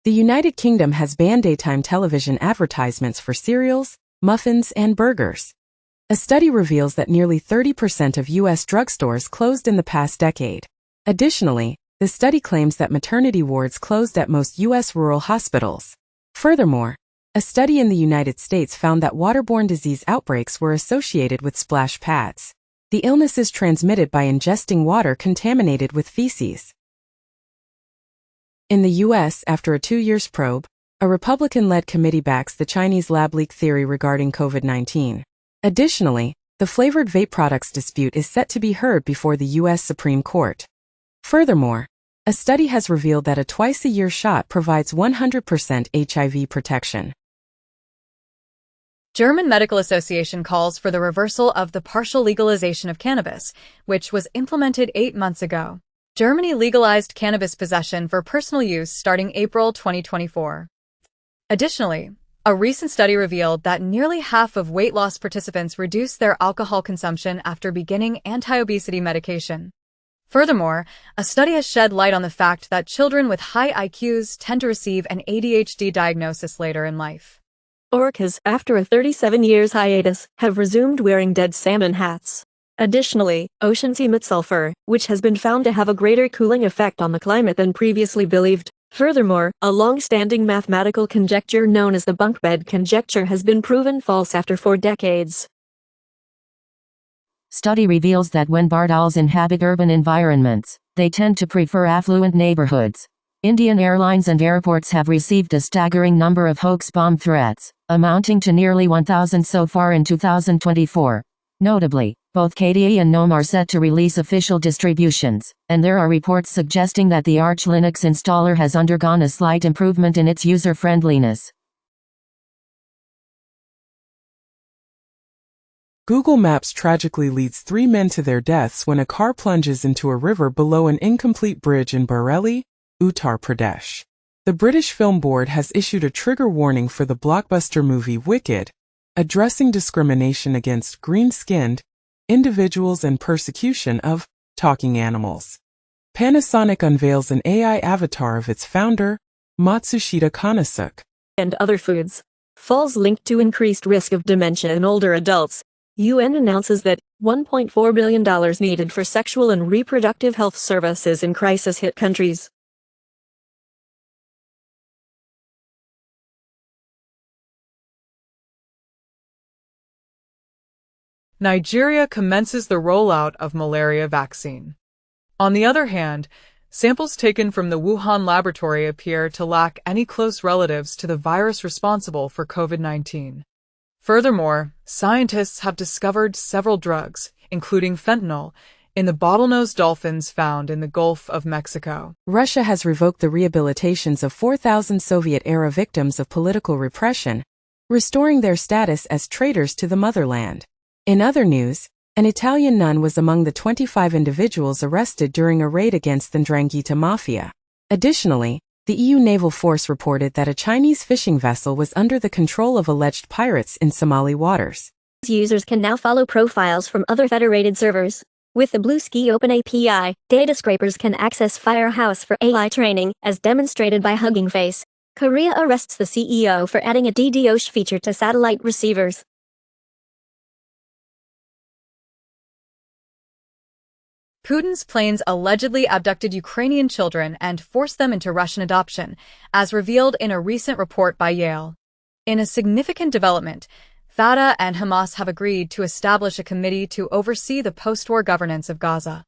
The United Kingdom has banned daytime television advertisements for cereals, muffins, and burgers. A study reveals that nearly 30% of U.S. drugstores closed in the past decade. Additionally, the study claims that maternity wards closed at most U.S. rural hospitals. Furthermore, a study in the United States found that waterborne disease outbreaks were associated with splash pads. The illness is transmitted by ingesting water contaminated with feces. In the U.S., after a 2-year probe, a Republican-led committee backs the Chinese lab leak theory regarding COVID-19. Additionally, the flavored vape products dispute is set to be heard before the U.S. Supreme Court. Furthermore, a study has revealed that a twice-a-year shot provides 100% HIV protection.
German Medical Association calls for the reversal of the partial legalization of cannabis, which was implemented 8 months ago. Germany legalized cannabis possession for personal use starting April 2024. Additionally, a recent study revealed that nearly half of weight loss participants reduced their alcohol consumption after beginning anti-obesity medication. Furthermore, a study has shed light on the fact that children with high IQs tend to receive an ADHD diagnosis later in life.
Orcas, after a 37 years hiatus, have resumed wearing dead salmon hats. Additionally, oceans emit sulfur, which has been found to have a greater cooling effect on the climate than previously believed. Furthermore, a long-standing mathematical conjecture known as the bunk bed conjecture has been proven false after 4 decades.
Study reveals that when barred owls inhabit urban environments, they tend to prefer affluent neighborhoods. Indian airlines and airports have received a staggering number of hoax bomb threats, amounting to nearly 1,000 so far in 2024. Notably, both KDE and GNOME are set to release official distributions, and there are reports suggesting that the Arch Linux installer has undergone a slight improvement in its user-friendliness.
Google Maps tragically leads 3 men to their deaths when a car plunges into a river below an incomplete bridge in Bareilly, Uttar Pradesh. The British Film Board has issued a trigger warning for the blockbuster movie Wicked, addressing discrimination against green-skinned individuals and persecution of talking animals. Panasonic unveils an AI avatar of its founder, Matsushita Konosuke.
And other foods. Falls linked to increased risk of dementia in older adults. UN announces that $1.4 billion needed for sexual and reproductive health services in crisis-hit countries.
Nigeria commences the rollout of malaria vaccine. On the other hand, samples taken from the Wuhan laboratory appear to lack any close relatives to the virus responsible for COVID-19. Furthermore, scientists have discovered several drugs, including fentanyl, in the bottlenose dolphins found in the Gulf of Mexico.
Russia has revoked the rehabilitations of 4,000 Soviet-era victims of political repression, restoring their status as traitors to the motherland. In other news, an Italian nun was among the 25 individuals arrested during a raid against the 'Ndrangheta mafia. Additionally, the EU naval force reported that a Chinese fishing vessel was under the control of alleged pirates in Somali waters.
Users can now follow profiles from other federated servers. With the Bluesky Open API, data scrapers can access Firehouse for AI training, as demonstrated by Hugging Face. Korea arrests the CEO for adding a DDoS feature to satellite receivers.
Putin's planes allegedly abducted Ukrainian children and forced them into Russian adoption, as revealed in a recent report by Yale. In a significant development, Fatah and Hamas have agreed to establish a committee to oversee the post-war governance of Gaza.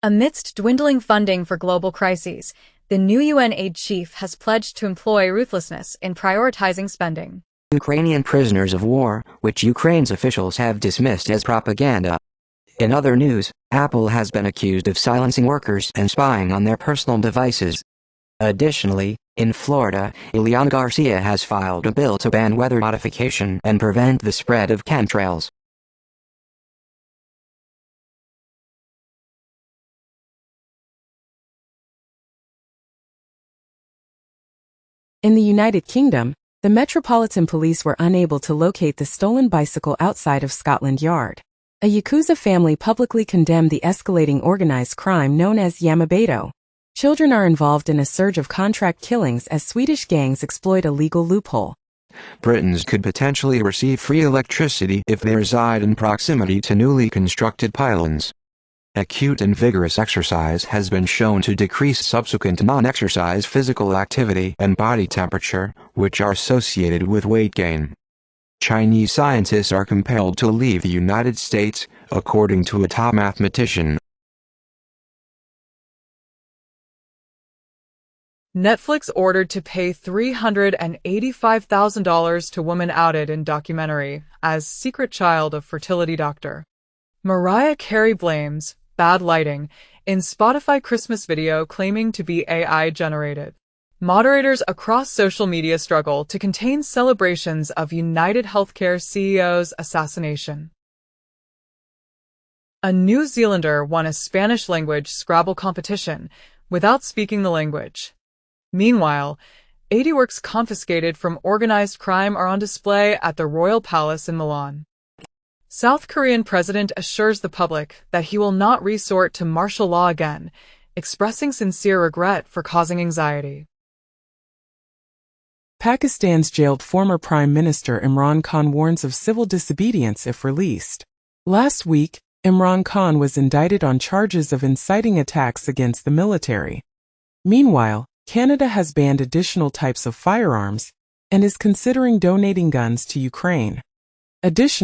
Amidst dwindling funding for global crises, the new UN aid chief has pledged to employ ruthlessness in prioritizing spending.
Ukrainian prisoners of war, which Ukraine's officials have dismissed as propaganda. In other news, Apple has been accused of silencing workers and spying on their personal devices. Additionally, in Florida, Ileana Garcia has filed a bill to ban weather modification and prevent the spread of chemtrails.
In the United Kingdom, the Metropolitan Police were unable to locate the stolen bicycle outside of Scotland Yard. A Yakuza family publicly condemned the escalating organized crime known as Yamabeto. Children are involved in a surge of contract killings as Swedish gangs exploit a legal loophole.
Britons could potentially receive free electricity if they reside in proximity to newly constructed pylons. Acute and vigorous exercise has been shown to decrease subsequent non-exercise physical activity and body temperature, which are associated with weight gain. Chinese scientists are compelled to leave the United States, according to a top mathematician.
Netflix ordered to pay $385,000 to woman outed in documentary as secret child of fertility doctor. Mariah Carey blames bad lighting in Spotify Christmas video claiming to be AI generated. Moderators across social media struggle to contain celebrations of United Healthcare CEO's assassination. A New Zealander won a Spanish-language Scrabble competition without speaking the language. Meanwhile, 80 works confiscated from organized crime are on display at the Royal Palace in Milan. South Korean president assures the public that he will not resort to martial law again, expressing sincere regret for causing anxiety.
Pakistan's jailed former Prime Minister Imran Khan warns of civil disobedience if released. Last week, Imran Khan was indicted on charges of inciting attacks against the military. Meanwhile, Canada has banned additional types of firearms and is considering donating guns to Ukraine. Additionally,